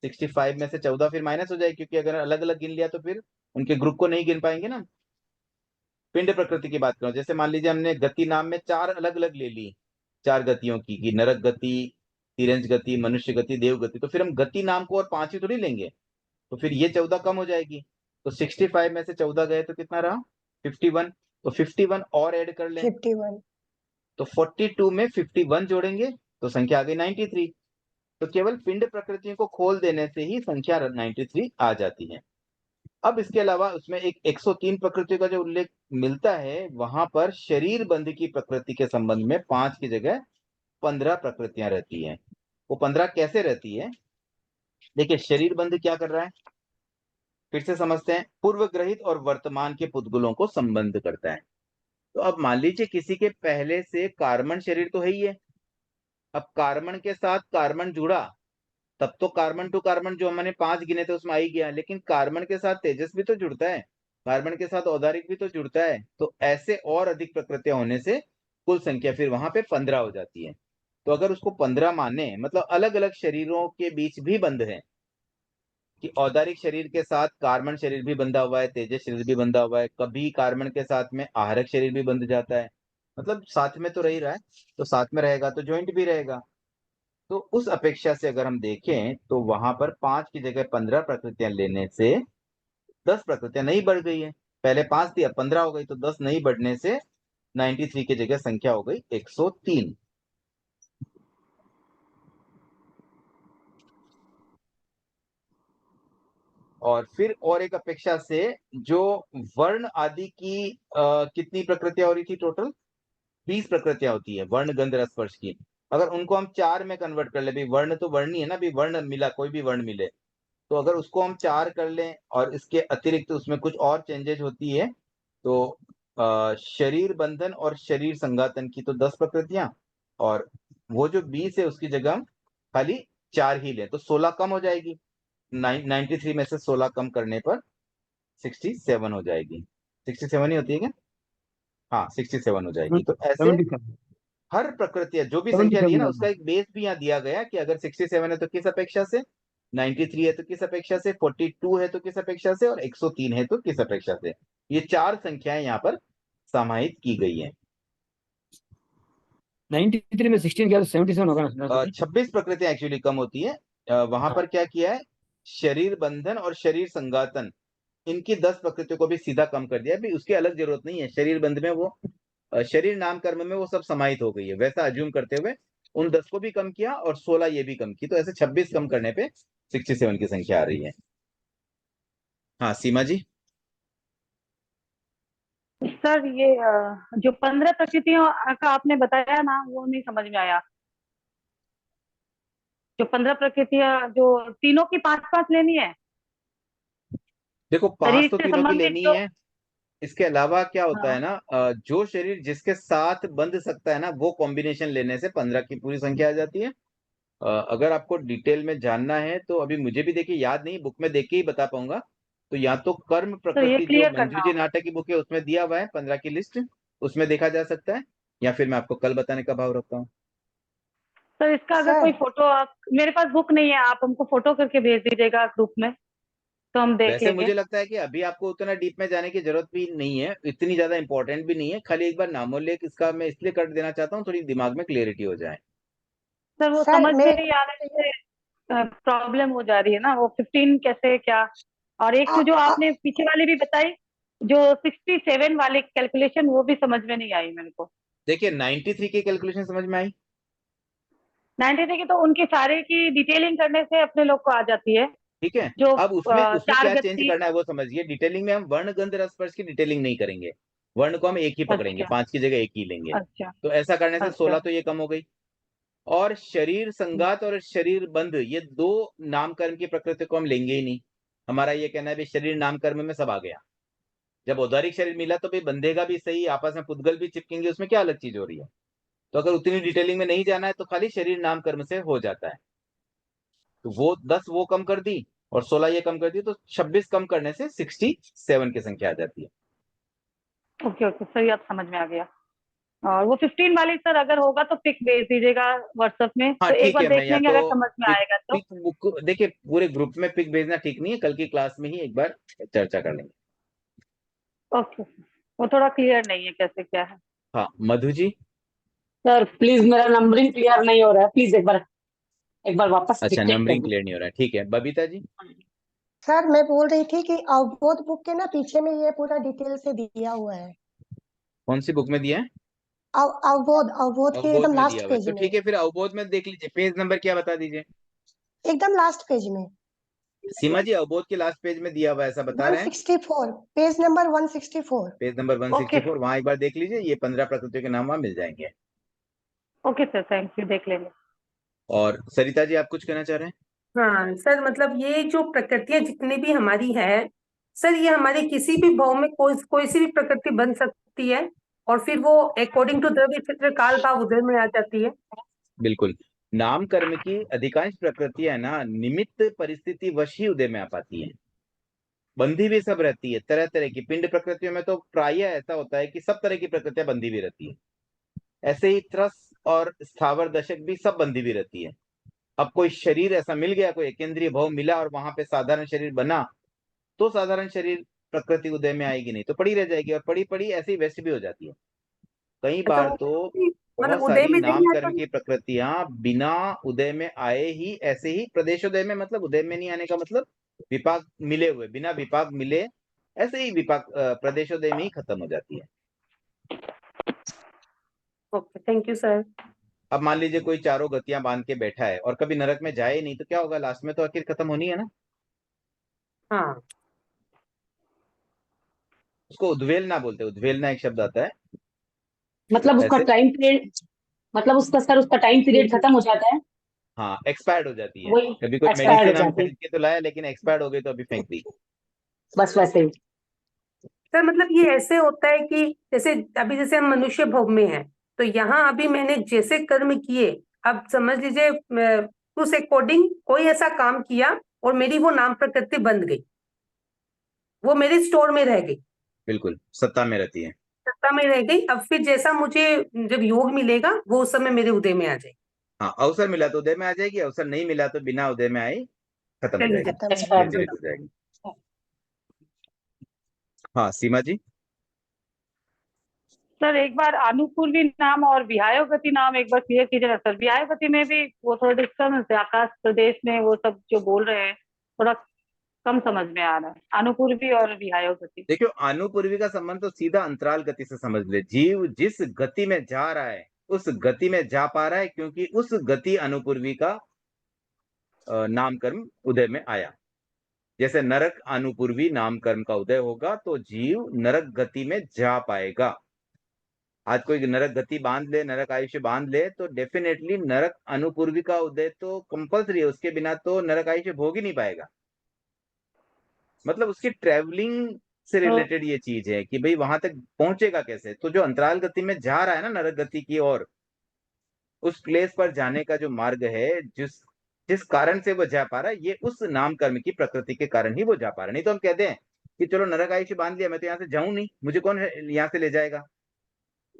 65 में से 14 फिर माइनस हो जाएगी, क्योंकि अगर अलग अलग गिन लिया तो फिर उनके ग्रुप को नहीं गिन पाएंगे ना। पिंड प्रकृति की बात करो, जैसे मान लीजिए हमने गति नाम में चार अलग अलग ले ली, चार गतियों की, कि नरक गति, तिरंज गति, मनुष्य गति, देव गति। तो फिर हम गति नाम को और पांच ही थोड़ी लेंगे, तो फिर ये 14 कम हो जाएगी। तो 65 में से 14 गए तो कितना रहा? 51। तो 51 और ऐड कर लें 51। तो 42 में 51 जोड़ेंगे तो संख्या आ गई 93। तो केवल पिंड प्रकृतियों को खोल देने से ही संख्या 93 आ जाती है। अब इसके अलावा उसमें एक 103 प्रकृतियों का जो उल्लेख मिलता है, वहां पर शरीर बंध की प्रकृति के संबंध में 5 की जगह 15 प्रकृतियां रहती है। वो 15 कैसे रहती है? देखिए शरीर बंध क्या कर रहा है, फिर से समझते हैं। पूर्व ग्रहित और वर्तमान के पुद्गलों को संबंध करता है। तो अब मान लीजिए किसी के पहले से कार्बन शरीर तो है ही है, अब कार्बन के साथ कार्बन जुड़ा, तब तो कार्बन टू कार्बन जो हमने 5 गिने थे उसमें आ ही गया, लेकिन कार्बन के साथ तेजस भी तो जुड़ता है, कार्बन के साथ औदारिक भी तो जुड़ता है, तो ऐसे और अधिक प्रकृतियां होने से कुल संख्या फिर वहां पे 15 हो जाती है। तो अगर उसको 15 माने, मतलब अलग अलग शरीरों के बीच भी बंध है कि औदारिक शरीर के साथ कार्बन शरीर भी बंधा हुआ है, तेजस शरीर भी बंधा हुआ है, कभी कार्बन के साथ में आहारक शरीर भी बंध जाता है, मतलब साथ में तो रह ही रहा है, तो साथ में रहेगा तो ज्वाइंट भी रहेगा। तो उस अपेक्षा से अगर हम देखें तो वहां पर 5 की जगह 15 प्रकृतियां लेने से 10 प्रकृतियां नहीं बढ़ गई है। पहले 5 थी, अब 15 हो गई, तो 10 नहीं बढ़ने से 93 की जगह संख्या हो गई 103। और फिर और एक अपेक्षा से जो वर्ण आदि की कितनी प्रकृतियां हो रही थी टोटल? 20 प्रकृतियां होती है वर्ण गंध रस स्पर्श की। अगर उनको हम 4 में कन्वर्ट कर ले, भाई वर्ण तो वर्ण ही है ना, भाई वर्ण मिला, कोई भी वर्ण मिले, तो अगर उसको हम 4 कर लें और इसके अतिरिक्त उसमें कुछ और चेंजेस होती है, तो शरीर बंधन और शरीर संघातन की तो 10 प्रकृतियां, और वो जो 20 है उसकी जगह हम खाली 4 ही लें तो 16 कम हो जाएगी। 93 में से 16 कम करने पर 67 हो जाएगी। 67 ही होती है क्या? हाँ 67 हो जाएगी। तो ऐसे 77 हर प्रकृति जो भी संख्या दी है ना 77 उसका एक बेस भी यहाँ दिया गया कि अगर 67 है तो किस अपेक्षा से, 93 है तो किस अपेक्षा से, 42 है तो किस अपेक्षा से, और 103 है तो किस अपेक्षा से। ये 4 संख्याएं यहाँ पर समाहित की गई हैं। 93 में 16 किया तो 77 होगा ना? 26 प्रकृतियां एक्चुअली कम होती है। वहां पर क्या किया है, शरीर बंधन और शरीर संघातन इनकी 10 प्रकृतियों को भी सीधा कम कर दिया, भी उसकी अलग जरूरत नहीं है। शरीर बंध में वो शरीर नाम कर्म में वो सब समाहित हो गई है, वैसा अज्यूम करते हुए उन 10 को भी कम किया और 16 ये भी कम की, तो ऐसे 26 कम करने पे 67 की संख्या आ रही है। हाँ सीमा जी। सर ये जो 15 प्रकृतियों का आपने बताया ना वो नहीं समझ में आया। जो 15 प्रकृतियां जो तीनों की 5-5 लेनी है, देखो 5 शरीर तो से तीनों की संबंधित लेनी जो। है। इसके अलावा क्या होता है हाँ। ना, जो शरीर जिसके साथ बंध सकता है ना वो कॉम्बिनेशन लेने से 15 की पूरी संख्या आ जाती है। अगर आपको डिटेल में जानना है तो अभी मुझे भी देखिए याद नहीं, बुक में देख के ही बता पाऊंगा। तो या तो कर्म तो ये प्रकृति जो क्लियर मंजू करना जी होगा। नाटक की बुक है उसमें दिया हुआ है 15 की लिस्ट, उसमें देखा जा सकता है, या फिर मैं आपको कल बताने का भाव रखता हूँ। सर इसका अगर कोई सर फोटो, आप मेरे पास बुक नहीं है, आप हमको फोटो करके भेज दीजिएगा ग्रुप में तो हम देख वैसे लेंगे। मुझे लगता है कि अभी आपको उतना डीप में जाने की जरूरत भी नहीं है, इतनी ज्यादा इंपॉर्टेंट भी नहीं है, खाली एक बार नामोल्लेख इसका मैं इसलिए कर देना चाहता हूँ थोड़ी दिमाग में क्लियरिटी हो जाए। सर वो सर समझ में मेरे नहीं आ रहा है, प्रॉब्लम हो जा रही है ना, वो 15 कैसे क्या। और एक आ, तो जो आ, आपने पीछे वाली भी बताई, जो 67 वाली कैलकुलेशन, वो भी समझ में नहीं आई मेरे को। देखिए 93 की कैलकुलेशन समझ में आई? 93 की तो उनकी सारे की डिटेलिंग करने से अपने लोग को आ जाती है। ठीक है, जो अब उसमें उसमें चार क्या चेंज गति। करना है वो समझिए। डिटेलिंग में हम वर्ण गंध रस स्पर्श की डिटेलिंग नहीं करेंगे, वर्ण को हम एक ही पकड़ेंगे, अच्छा 5 की जगह एक ही लेंगे। अच्छा तो ऐसा करने से अच्छा 16 तो ये कम हो गई। और शरीर संगात और शरीर बंध ये 2 नामकर्म की प्रकृति को हम लेंगे ही नहीं। हमारा ये कहना है भी शरीर नामकर्म में सब आ गया। जब औदारिक शरीर मिला तो भाई बंधेगा भी सही, आपस में पुद्गल भी चिपकेंगे, उसमें क्या अलग चीज हो रही है। तो अगर उतनी डिटेलिंग में नहीं जाना है तो खाली शरीर नामकर्म से हो जाता है। तो वो 10 वो कम कर दी और 16 ये कम कर दी, तो 26 कम करने से 67 की संख्या आ जाती है। ओके ओके सही, अब समझ में आ गया। और वो 15 वाली सर अगर होगा तो पिक भेज दीजिएगा व्हाट्सएप में, हाँ तो एक ठीक बार है, मैं देख या लेंगे, तो अगर समझ में पिक आएगा तो। पिक बुक देखिए, पूरे ग्रुप में पिक भेजना ठीक नहीं है, कल की क्लास में ही एक बार चर्चा कर लेंगे। ओके, वो थोड़ा क्लियर नहीं है कैसे क्या है। हाँ मधु जी। सर प्लीज मेरा नंबरिंग क्लियर नहीं हो रहा है, प्लीज एक बार वापस अच्छा चेक नंबरिंग करिए। क्लियर नहीं हो रहा है, ठीक है। बबीता जी। सर मैं बोल रही थी कि अवबोध बुक के ना पीछे में ये पूरा डिटेल से दिया हुआ है। कौन सी बुक में दिया है? अवबोध अवबोध के अवबोध एकदम में लास्ट दिया हुआ है, पेज तो में, ठीक है फिर अवबोध में देख लीजिए, पेज नंबर क्या बता दीजिए। एकदम लास्ट पेज में सीमा जी अवबोध के लास्ट पेज में दिया हुआ है ऐसा बता रहे हैं। 164, page number 164। Page number okay 164 वहां एक बार देख लीजिए, ये 15 प्रकृतियों के नाम वहां मिल जाएंगे। ओके सर, थैंक यू, देख लेंगे। और सरिता जी आप कुछ कहना चाह रहे हैं? हाँ सर, मतलब ये जो प्रकृतियां जितनी भी हमारी है सर, ये हमारे किसी भी भाव में कोई कोई सी भी प्रकृति बन सकती है, और फिर वो अकॉर्डिंग टू द्रव्य क्षेत्र काल भाव उदय में आ जाती है। बिल्कुल, नाम कर्म की अधिकांश प्रकृतियां ना निमित्त परिस्थिति वश ही उदय में आ पाती है। बंधी भी सब रहती है, तरह तरह की पिंड प्रकृतियों में तो प्राय ऐसा होता है कि सब तरह की प्रकृतियां बंधी भी रहती है। ऐसे ही त्रस और स्थावर दशक भी सब बंधी भी रहती है। अब कोई शरीर ऐसा मिल गया, कोई एकेंद्रीय भाव मिला और वहां पे साधारण शरीर बना, तो साधारण शरीर प्रकृति उदय में आएगी, नहीं तो पड़ी रह जाएगी, और पड़ी पड़ी ऐसे ही वेस्ट भी हो जाती है। कई अच्छा, बार वो तो मतलब बहुत उदय सारी में नाम नहीं कर्म आता। की प्रकृतियां बिना उदय में आए ही ऐसे ही प्रदेशोदय में, मतलब उदय में नहीं आने का मतलब विपाक मिले हुए, बिना विपाक मिले ऐसे ही विपाक प्रदेशोदय में ही खत्म हो जाती है। Okay, thank you sir. अब मान लीजिए कोई चारों गतियां बांध के बैठा है और कभी नरक में जाए नहीं, तो क्या होगा? लास्ट में तो आखिर खत्म होनी है ना। हाँ, उसको उद्वेलना बोलते हैं, उद्वेलना एक शब्द आता है मतलब उसका ऐसे। टाइम पीरियड, मतलब उसका टाइम पीरियड खत्म हो जाता है, हाँ, एक्सपायर्ड हो जाती है। वही कभी कोई एक्सपायर्ड हो मेडिसिन हम जाती है, खरीद के तो लाया, लेकिन एक्सपायर्ड हो गई तो अभी फेंक दी। बस वैसे ही। सर मतलब ये ऐसे होता है कि जैसे अभी जैसे हम मनुष्य भोग में हैं, तो यहाँ अभी मैंने जैसे कर्म किए, अब समझ लीजिए उस अकॉर्डिंग कोई ऐसा काम किया और मेरी वो नाम प्रकृति बंध गई, वो मेरे स्टोर में रह गई, बिल्कुल सत्ता में रहती है। सत्ता में रह गई। अब फिर जैसा मुझे जब योग मिलेगा वो उस समय मेरे उदय में आ जाए। हाँ, अवसर मिला तो उदय में आ जाएगी, अवसर नहीं मिला तो बिना उदय में आए खत्म हो चली जाएगी, जाए। खत्म हो एक्सपायर्ड जाएगी। निर्जलित हो जाएगी। हाँ सीमा जी। सर एक बार अनुपूर्वी नाम और विहायोगति नाम एक बार क्लियर कीजिए ना सर। विहायोगति में भी वो थोड़ा डिस्टर्बेंस है, आकाश प्रदेश में वो सब जो बोल रहे हैं थोड़ा कम समझ में आ रहा है, अनुपूर्वी और विहायोगति। देखियो, अनुपूर्वी का संबंध तो सीधा अंतराल गति से समझ ले। जीव जिस गति में जा रहा है उस गति में जा पा रहा है, क्योंकि उस गति अनुपूर्वी का नाम कर्म उदय में आया। जैसे नरक अनुपूर्वी नाम कर्म का उदय होगा तो जीव नरक गति में जा पाएगा। आज कोई नरक गति बांध ले, नरक आयुष्य बांध ले, तो डेफिनेटली नरक अनुपूर्वी का उदय तो कंपल्सरी है, उसके बिना तो नरक आयुष्य भोग ही नहीं पाएगा। मतलब उसकी ट्रेवलिंग से रिलेटेड ये चीज है कि भाई वहां तक पहुंचेगा कैसे। तो जो अंतराल गति में जा रहा है ना नरक गति की ओर, उस प्लेस पर जाने का जो मार्ग है, जिस जिस कारण से वो जा पा रहा है, ये उस नाम कर्म की प्रकृति के कारण ही वो जा पा रहा है। नहीं तो हम कहते हैं कि चलो नरक आयुष्य बांध लिया, मैं तो यहाँ से जाऊं नहीं, मुझे कौन यहाँ से ले जाएगा।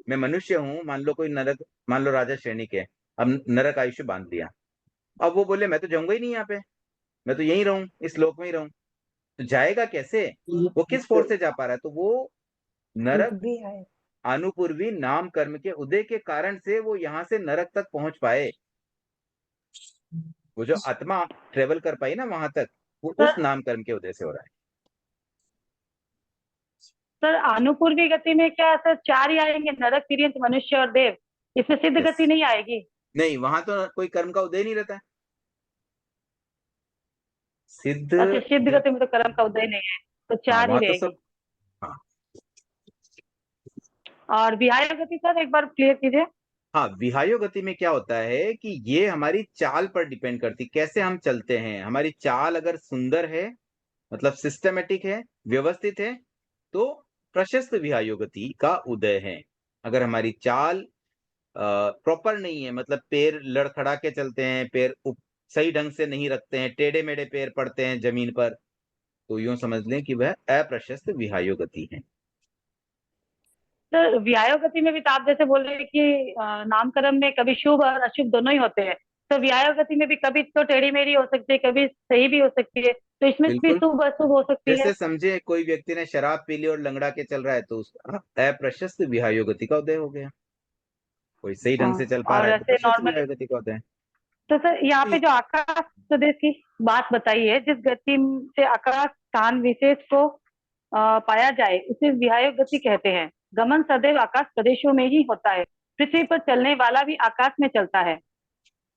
मैं मनुष्य हूं, मान लो कोई नरक, मान लो राजा श्रेणी के, अब नरक आयुष्य बांध लिया, अब वो बोले मैं तो जाऊंगा ही नहीं यहाँ पे, मैं तो यहीं रहूं, इस लोक में ही रहूं, तो जाएगा कैसे? वो किस फोर्स से जा पा रहा है? तो वो दुख नरक भी है। अनुपूर्वी नाम कर्म के उदय के कारण से वो यहां से नरक तक पहुंच पाए। वो जो आत्मा ट्रेवल कर पाई ना वहां तक, वो उस सर नाम कर्म के उदय से हो रहा है। सर अनुपूर्वी गति में क्या सर चार ही आएंगे, नरक, तिर्यंत, मनुष्य और देव? इसमें सिद्ध यस, गति नहीं आएगी? नहीं वहां तो कोई कर्म का उदय नहीं रहता है। सिद्ध अच्छा, सिद्ध जब, गति में तो कर्म का उदय नहीं है, तो हाँ चार ही वहां तो सब, रहेगी। हाँ और विहाय गति सर एक बार क्लियर कीजिए। हाँ, विहायो गति में क्या होता है कि ये हमारी चाल पर डिपेंड करती, कैसे हम चलते हैं। हमारी चाल अगर सुंदर है, मतलब सिस्टमेटिक है, व्यवस्थित है, तो प्रशस्त विहायो गति का उदय है। अगर हमारी चाल प्रॉपर नहीं है, मतलब पैर लड़खड़ा के चलते हैं, पैर सही ढंग से नहीं रखते हैं, टेढ़े मेढ़े पैर पड़ते हैं जमीन पर, तो यूं समझ लें कि वह अप्रशस्त विहायो गति है। सर व्यायो गति में भी तो आप जैसे बोल रहे हैं कि नामकरण में कभी शुभ और अशुभ दोनों ही होते हैं, तो व्यायो गति में भी कभी तो टेढ़ी मेढ़ी हो सकती है, कभी सही भी हो सकती है, तो इसमें भी बिल्कुल, शुभ अशुभ हो सकती है। जैसे समझे कोई व्यक्ति ने शराब पी ली और लंगड़ा के चल रहा है, तो उसका अप्रशस्त विहायो गति का उदय हो गया। कोई सही ढंग से चल पा और रहा है तो ऐसे प्रशस्त नॉर्मल, विहायो गति का उदय है। तो सर यहाँ पे जो आकाश प्रदेश की बात बताई है, जिस गति से आकाश स्थान विशेष को पाया जाए उसे विहाय गति कहते हैं। गमन सदैव आकाश प्रदेशों में ही होता है, पृथ्वी पर चलने वाला भी आकाश में चलता है।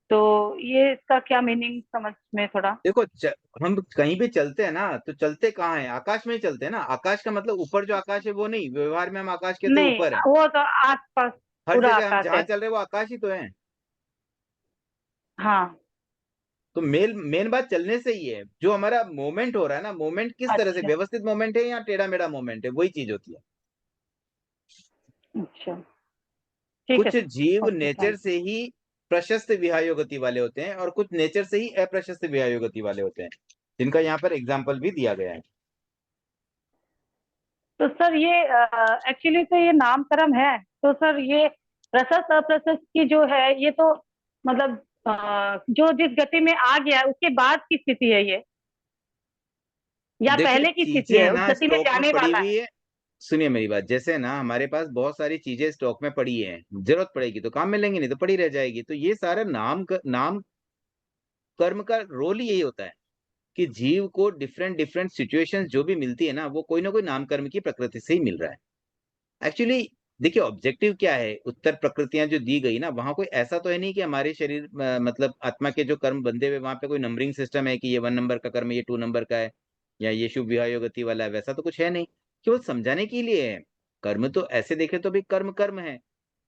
तो ये इसका क्या मीनिंग समझ में थोड़ा। देखो हम कहीं भी चलते हैं ना, तो चलते कहाँ हैं? आकाश में ही चलते हैं ना। आकाश का मतलब ऊपर जो आकाश है वो नहीं, व्यवहार में हम आकाश कहते हैं नहीं, ऊपर है। वो तो आसपास हर पूरा जगह हम आकाश जहाँ है। चल रहे हैं वो आकाश ही तो है। हाँ। तो मेन मेन बात चलने से ही है। जो हमारा मूवमेंट हो रहा है ना, मूवमेंट किस तरह से, अच्छा व्यवस्थित मूवमेंट है या टेढ़ा मेढ़ा मूवमेंट है, वही चीज होती है। अच्छा, ठीक है कुछ सर। जीव ओके, नेचर थैंक। से ही प्रशस्त विहायो गति वाले होते हैं और कुछ नेचर से ही अप्रशस्त विहायो गति वाले होते हैं, जिनका यहाँ पर एग्जाम्पल भी दिया गया है। तो सर ये एक्चुअली तो ये नामकरण है, तो सर ये प्रशस्त अप्रशस्त की जो है ये तो मतलब जो जिस गति में आ गया उसके बाद की स्थिति है ये, या देखिए पहले की स्थिति चीजें है, उस ना गति में स्टॉक में जाने पड़ी वाला है। हुई है। सुनिए मेरी बात, जैसे ना हमारे पास बहुत सारी चीजें स्टॉक में पड़ी है, जरूरत पड़ेगी तो काम में लेंगे, नहीं तो पड़ी रह जाएगी। तो ये सारा नाम कर्म का रोल ही यही होता है कि जीव को डिफरेंट डिफरेंट सिचुएशंस जो भी मिलती है ना, वो कोई ना कोई नाम कर्म की प्रकृति से ही मिल रहा है। एक्चुअली देखिए ऑब्जेक्टिव क्या है, उत्तर प्रकृतियां जो दी गई ना, वहां कोई ऐसा तो है नहीं कि हमारे शरीर मतलब आत्मा के जो कर्म बंधे हुए वहां पे कोई नंबरिंग सिस्टम है कि ये 1 नंबर का कर्म, ये 2 नंबर का है, या ये शुभ विहायो गति वाला है, वैसा तो कुछ है नहीं। केवल समझाने के लिए है। कर्म तो ऐसे देखे तो भी कर्म कर्म है,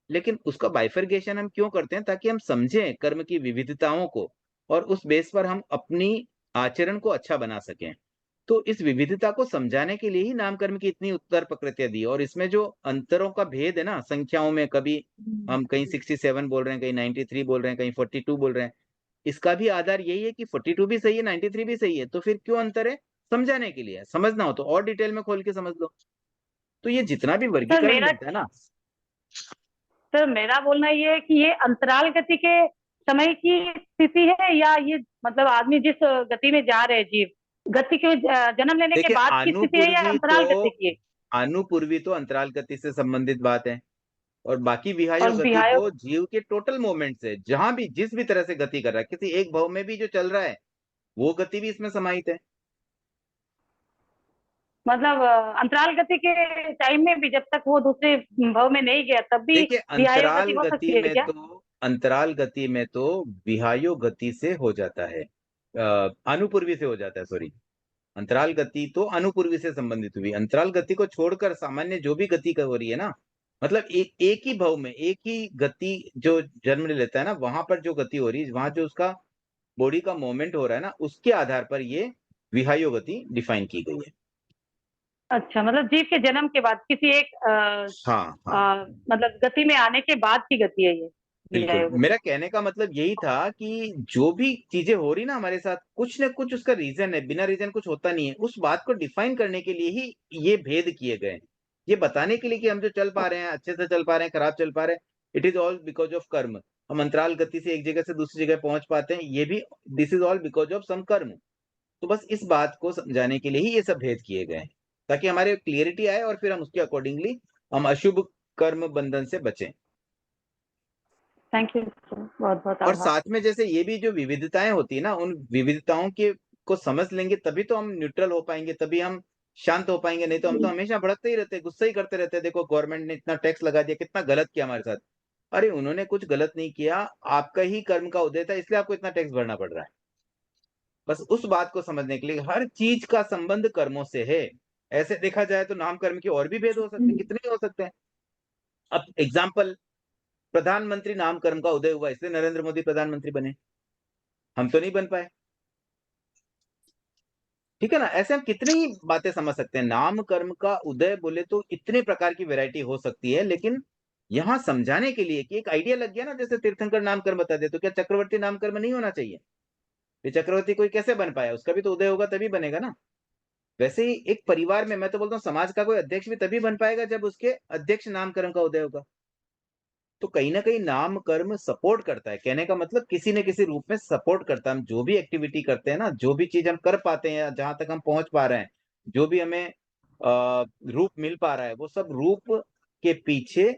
लेकिन उसका बाइफरगेशन हम क्यों करते हैं, ताकि हम समझें कर्म की विविधताओं को और उस बेस पर हम अपनी आचरण को अच्छा बना सकें। तो इस विविधता को समझाने के लिए ही नामकर्म की इतनी उत्तर प्रकृतियां दी, और इसमें जो अंतरों का भेद है ना संख्याओं में, कभी हम कहीं 67 बोल रहे हैं, कहीं 93 बोल रहे हैं, कहीं 42 बोल रहे हैं, इसका भी आधार यही है कि 42 भी सही है, 93 भी सही है। तो फिर क्यों अंतर है, समझाने के लिए। समझना हो तो और डिटेल में खोल के समझ लो। तो ये जितना भी सर वर्गीकरण मेरा मिलता है ना, सर मेरा बोलना ये है कि ये अंतराल गति के समय की स्थिति है, या ये मतलब आदमी जिस गति में जा रहे हैं जीव, गति के जन्म लेने के देखिए बाद की स्थिति है, या अंतराल गति की है? अनुपूर्वी तो अंतराल गति से संबंधित बात है, और बाकी विहायो और गति विहायो तो जीव के टोटल मोमेंट से, जहां भी जिस भी तरह से गति कर रहा है, किसी एक भव में भी जो चल रहा है वो गति भी इसमें समाहित है। मतलब अंतराल गति के टाइम में भी जब तक वो दूसरे भव में नहीं गया तब भी देखिए विहायो गति हो सकती है क्या? अंतराल गति में तो विहायो गति से हो जाता है, अनुपूर्वी से हो जाता है, सॉरी। अंतराल गति तो अनुपूर्वी से संबंधित हुई। अंतराल गति को छोड़कर सामान्य जो भी गति हो रही है ना, मतलब एक ही भव में एक ही गति जो जन्म ले लेता है ना, वहां पर जो गति हो रही है, वहां जो उसका बॉडी का मूवमेंट हो रहा है ना, उसके आधार पर ये विहायो गति डिफाइन की गई है। अच्छा, मतलब जीव के जन्म के बाद किसी एक हाँ हाँ, मतलब गति में आने के बाद की गति है ये बिल्कुल। विहायो गति। मेरा कहने का मतलब यही था कि जो भी चीजें हो रही ना हमारे साथ, कुछ न कुछ उसका रीजन है, बिना रीजन कुछ होता नहीं है। उस बात को डिफाइन करने के लिए ही ये भेद किए गए, ये बताने के लिए कि हम जो चल पा रहे हैं, अच्छे से चल पा रहे हैं, खराब चल पा रहे हैं, it is all because of कर्म। हम अंतराल गति से एक जगह से दूसरी जगह पहुंच पाते हैं, ये भी this is all because of some karma. तो बस इस बात को समझाने के लिए ही ये सब भेद किए गए हैं, ताकि हमारे क्लियरिटी आए और फिर हम उसके अकॉर्डिंगली हम अशुभ कर्म बंधन से बचें। थैंक यू, बहुत बहुत और आभार। साथ में जैसे ये भी जो विविधताएं होती है ना, उन विविधताओं के को समझ लेंगे तभी तो हम न्यूट्रल हो पाएंगे, तभी हम शांत हो पाएंगे। नहीं तो हम तो हमेशा भड़कते ही रहते हैं, गुस्सा ही करते रहते हैं। देखो गवर्नमेंट ने इतना टैक्स लगा दिया, कितना गलत किया हमारे साथ। अरे उन्होंने कुछ गलत नहीं किया, आपका ही कर्म का उदय था, इसलिए आपको इतना टैक्स भरना पड़ रहा है। बस उस बात को समझने के लिए हर चीज का संबंध कर्मों से है। ऐसे देखा जाए तो नाम कर्म के और भी भेद हो सकते हैं, कितने ही हो सकते हैं। अब एग्जाम्पल, प्रधानमंत्री नाम कर्म का उदय हुआ, इसलिए नरेंद्र मोदी प्रधानमंत्री बने, हम तो नहीं बन पाए। ठीक है ना, ऐसे हम कितनी ही बातें समझ सकते हैं। नाम कर्म का उदय बोले तो इतने प्रकार की वैरायटी हो सकती है, लेकिन यहां समझाने के लिए कि एक आइडिया लग गया ना, जैसे तीर्थंकर नाम कर्म बता दे, तो क्या चक्रवर्ती नाम कर्म नहीं होना चाहिए? ये चक्रवर्ती कोई कैसे बन पाया, उसका भी तो उदय होगा तभी बनेगा ना। वैसे ही एक परिवार में, मैं तो बोलता हूँ समाज का कोई अध्यक्ष भी तभी बन पाएगा जब उसके अध्यक्ष नाम कर्म का उदय होगा। तो कहीं ना कहीं नाम कर्म सपोर्ट करता है, कहने का मतलब किसी न किसी रूप में सपोर्ट करता है। हम जो भी एक्टिविटी करते हैं ना, जो भी चीज हम कर पाते हैं, जहां तक हम पहुंच पा रहे हैं, जो भी हमें रूप मिल पा रहा है, वो सब रूप के पीछे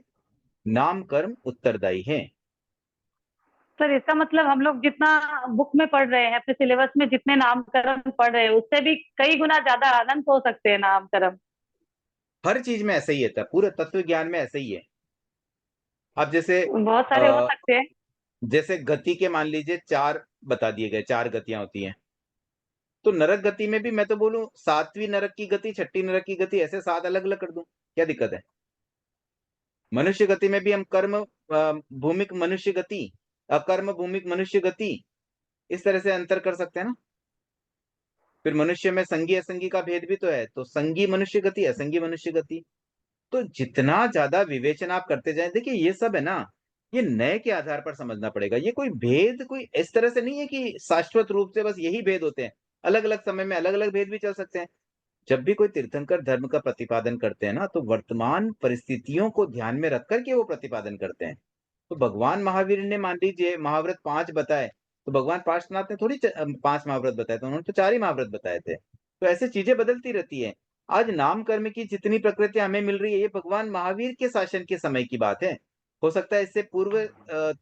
नाम कर्म उत्तरदायी है। सर इसका मतलब हम लोग जितना बुक में पढ़ रहे हैं, अपने सिलेबस में जितने नामकरण पढ़ रहे हैं, उससे भी कई गुना ज्यादा अनंत हो सकते हैं नामकरण। हर चीज में ऐसा ही है, पूरे तत्व ज्ञान में ऐसा ही है। अब जैसे बहुत सारे हो सकते हैं। जैसे गति के मान लीजिए 4 बता दिए गए, 4 गतियां होती हैं। तो नरक गति में भी मैं तो बोलूं 7वीं नरक की गति, 6ठी नरक की गति, ऐसे 7 अलग अलग कर दूं, क्या दिक्कत है? मनुष्य गति में भी हम कर्म भूमिक मनुष्य गति, अकर्म भूमिक मनुष्य गति, इस तरह से अंतर कर सकते हैं ना। फिर मनुष्य में संगी असंगी का भेद भी तो है, तो संगी मनुष्य गति, असंगी मनुष्य गति। तो जितना ज्यादा विवेचन आप करते जाए, देखिए ये सब है ना, ये नए के आधार पर समझना पड़ेगा। ये कोई भेद कोई इस तरह से नहीं है कि शाश्वत रूप से बस यही भेद होते हैं, अलग अलग समय में अलग अलग भेद भी चल सकते हैं। जब भी कोई तीर्थंकर धर्म का प्रतिपादन करते हैं ना, तो वर्तमान परिस्थितियों को ध्यान में रख करके वो प्रतिपादन करते हैं। तो भगवान महावीर ने मान लीजिए महाव्रत 5 बताए, तो भगवान पार्श्वनाथ ने थोड़ी 5 महाव्रत बताए थे, उन्होंने तो 4 ही महाव्रत बताए थे। तो ऐसे चीजें बदलती रहती है। आज नाम कर्म की जितनी प्रकृतियां हमें मिल रही है, ये भगवान महावीर के शासन के समय की बात है। हो सकता है इससे पूर्व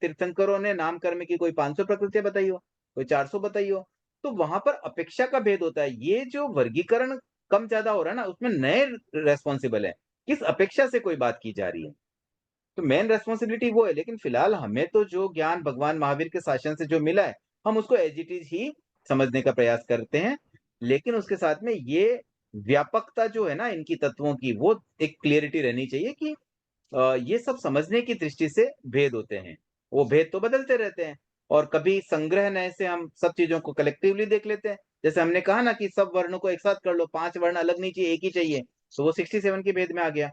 तीर्थंकरों ने नाम कर्म की कोई 500 प्रकृतियां बताई हो, कोई 400 बताई हो। तो वहां पर अपेक्षा का भेद होता है। ये जो वर्गीकरण कम ज्यादा हो रहा है ना, उसमें नए रेस्पॉन्सिबल है, किस अपेक्षा से कोई बात की जा रही है। तो मेन रेस्पॉन्सिबिलिटी वो है। लेकिन फिलहाल हमें तो जो ज्ञान भगवान महावीर के शासन से जो मिला है, हम उसको एज इट इज ही समझने का प्रयास करते हैं। लेकिन उसके साथ में ये व्यापकता जो है ना इनकी तत्वों की, वो एक क्लियरिटी रहनी चाहिए कि ये सब समझने की दृष्टि से भेद होते हैं। वो भेद तो बदलते रहते हैं, और कभी संग्रह नए से हम सब चीजों को कलेक्टिवली देख लेते हैं। जैसे हमने कहा ना कि सब वर्णों को एक साथ कर लो, 5 वर्ण अलग नहीं चाहिए, एक ही चाहिए, तो वो 67 के भेद में आ गया।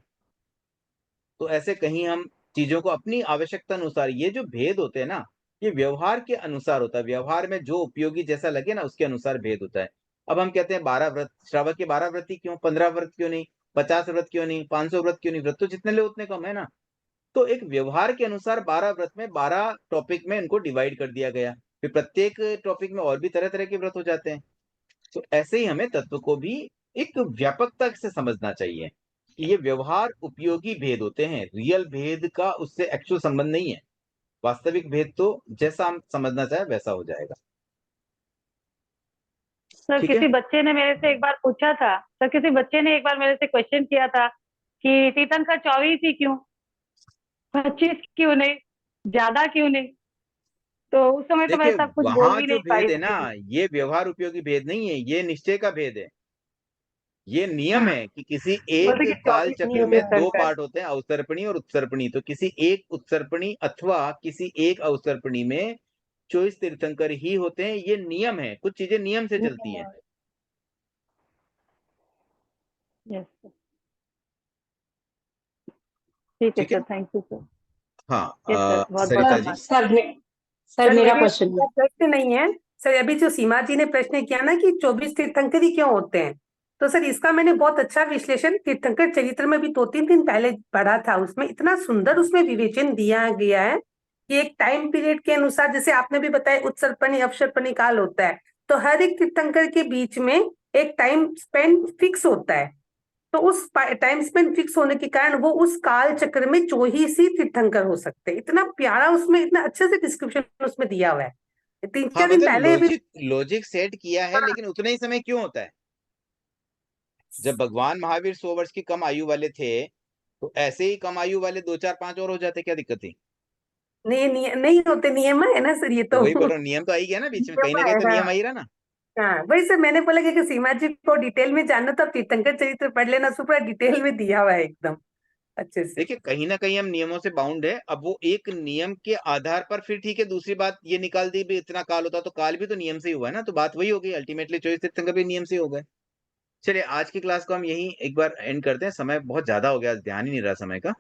तो ऐसे कहीं हम चीजों को अपनी आवश्यकता अनुसार, ये जो भेद होते हैं ना, ये व्यवहार के अनुसार होता है। व्यवहार में जो उपयोगी जैसा लगे ना, उसके अनुसार भेद होता है। अब हम कहते हैं 12 व्रत, श्रावक के 12 व्रत ही क्यों, 15 व्रत क्यों नहीं, 50 व्रत क्यों नहीं, 500 व्रत क्यों नहीं? व्रत तो जितने ले उतने कम है ना। तो एक व्यवहार के अनुसार 12 व्रत में 12 टॉपिक में इनको डिवाइड कर दिया गया। फिर प्रत्येक टॉपिक में और भी तरह तरह के व्रत हो जाते हैं। तो ऐसे ही हमें तत्व को भी एक व्यापकता से समझना चाहिए कि ये व्यवहार उपयोगी भेद होते हैं। रियल भेद का उससे एक्चुअल संबंध नहीं है। वास्तविक भेद तो जैसा हम समझना चाहे वैसा हो जाएगा। सर ठीक है। किसी बच्चे ने मेरे से एक बार पूछा था, सर किसी बच्चे ने एक बार मेरे से क्वेश्चन किया था कि तीर्थंकर 24 ही क्यों, 25 क्यों नहीं, ज्यादा क्यों नहीं? तो उस समय तो मैं देखिए सब कुछ बोल वहां भी जो नहीं पाई भेद है ना, थी। ये व्यवहार उपयोगी भेद नहीं है, ये निश्चय का भेद है। ये नियम है कि किसी एक बोलते कि काल 24 चक्र नियम में है 2 तीर्थंकर। पार्ट होते हैं, अवसर्पणी और उत्सर्पणी। तो किसी एक उत्सर्पणी अथवा किसी एक अवसर्पणी में 24 तीर्थंकर ही होते हैं। ये नियम है, कुछ चीजें नियम से चलती हैं। यस सर, ठीक है ठीक है। Sir, thank you sir. हाँ यस सर, बहुत बहुत सरिता सर जी। धन्यवाद। सर सर सर मेरा मेरे क्वेश्चन है। प्रश्न नहीं है सर। अभी जो सीमा जी ने प्रश्न किया ना कि 24 तीर्थंकर ही क्यों होते हैं, तो सर इसका मैंने बहुत अच्छा विश्लेषण तीर्थंकर चरित्र में भी 2-3 दिन पहले पढ़ा था। उसमें इतना सुंदर उसमें विवेचन दिया गया है कि एक टाइम पीरियड के अनुसार, जैसे आपने भी बताया उत्सर्पणी अवसर्पणी काल होता है, तो हर एक तीर्थंकर के बीच में एक टाइम स्पेन फिक्स होता है। तो उस टाइम स्पेन फिक्स होने के कारण वो उस काल चक्र में 24 ही तीर्थंकर हो सकते हैं। इतना प्यारा उसमें, इतना अच्छे से डिस्क्रिप्शन उसमें दिया हुआ है। तीन हाँ चार दिन मतलब पहले भी। लॉजिक लॉजिक सेट किया है, लेकिन उतने ही समय क्यों होता है? जब भगवान महावीर 100 वर्ष की कम आयु वाले थे, तो ऐसे ही कम आयु वाले 2 4 5 और हो जाते, क्या दिक्कत थी? नहीं नहीं होते, नियम है ना सर, ये तो तो वही बोल रहा हूँ, नियम तो आ ही गया ना बीच में, कहीं नियम ना है। कहीं तो हाँ नियम आ ही रहा ना। हाँ, वही सर मैंने बोला कि सीमा जी को डिटेल में जानना तो आप तीर्थंकर चरित्र पढ़ लेना, उसमें पूरा डिटेल में दिया हुआ है एकदम अच्छे से। देखिए कहीं ना कहीं हम नियमों से बाउंड है। अब वो एक नियम के आधार पर फिर ठीक है, दूसरी बात ये निकाल दी भी इतना काल होता, तो काल भी तो नियम से ही हुआ है ना। तो बात वही हो गई, अल्टीमेटली 24 तीर्थंकर भी नियम से ही हो गए। चलिए आज की क्लास को हम यही एक बार एंड करते हैं, समय बहुत ज्यादा हो गया, ध्यान ही नहीं रहा समय का।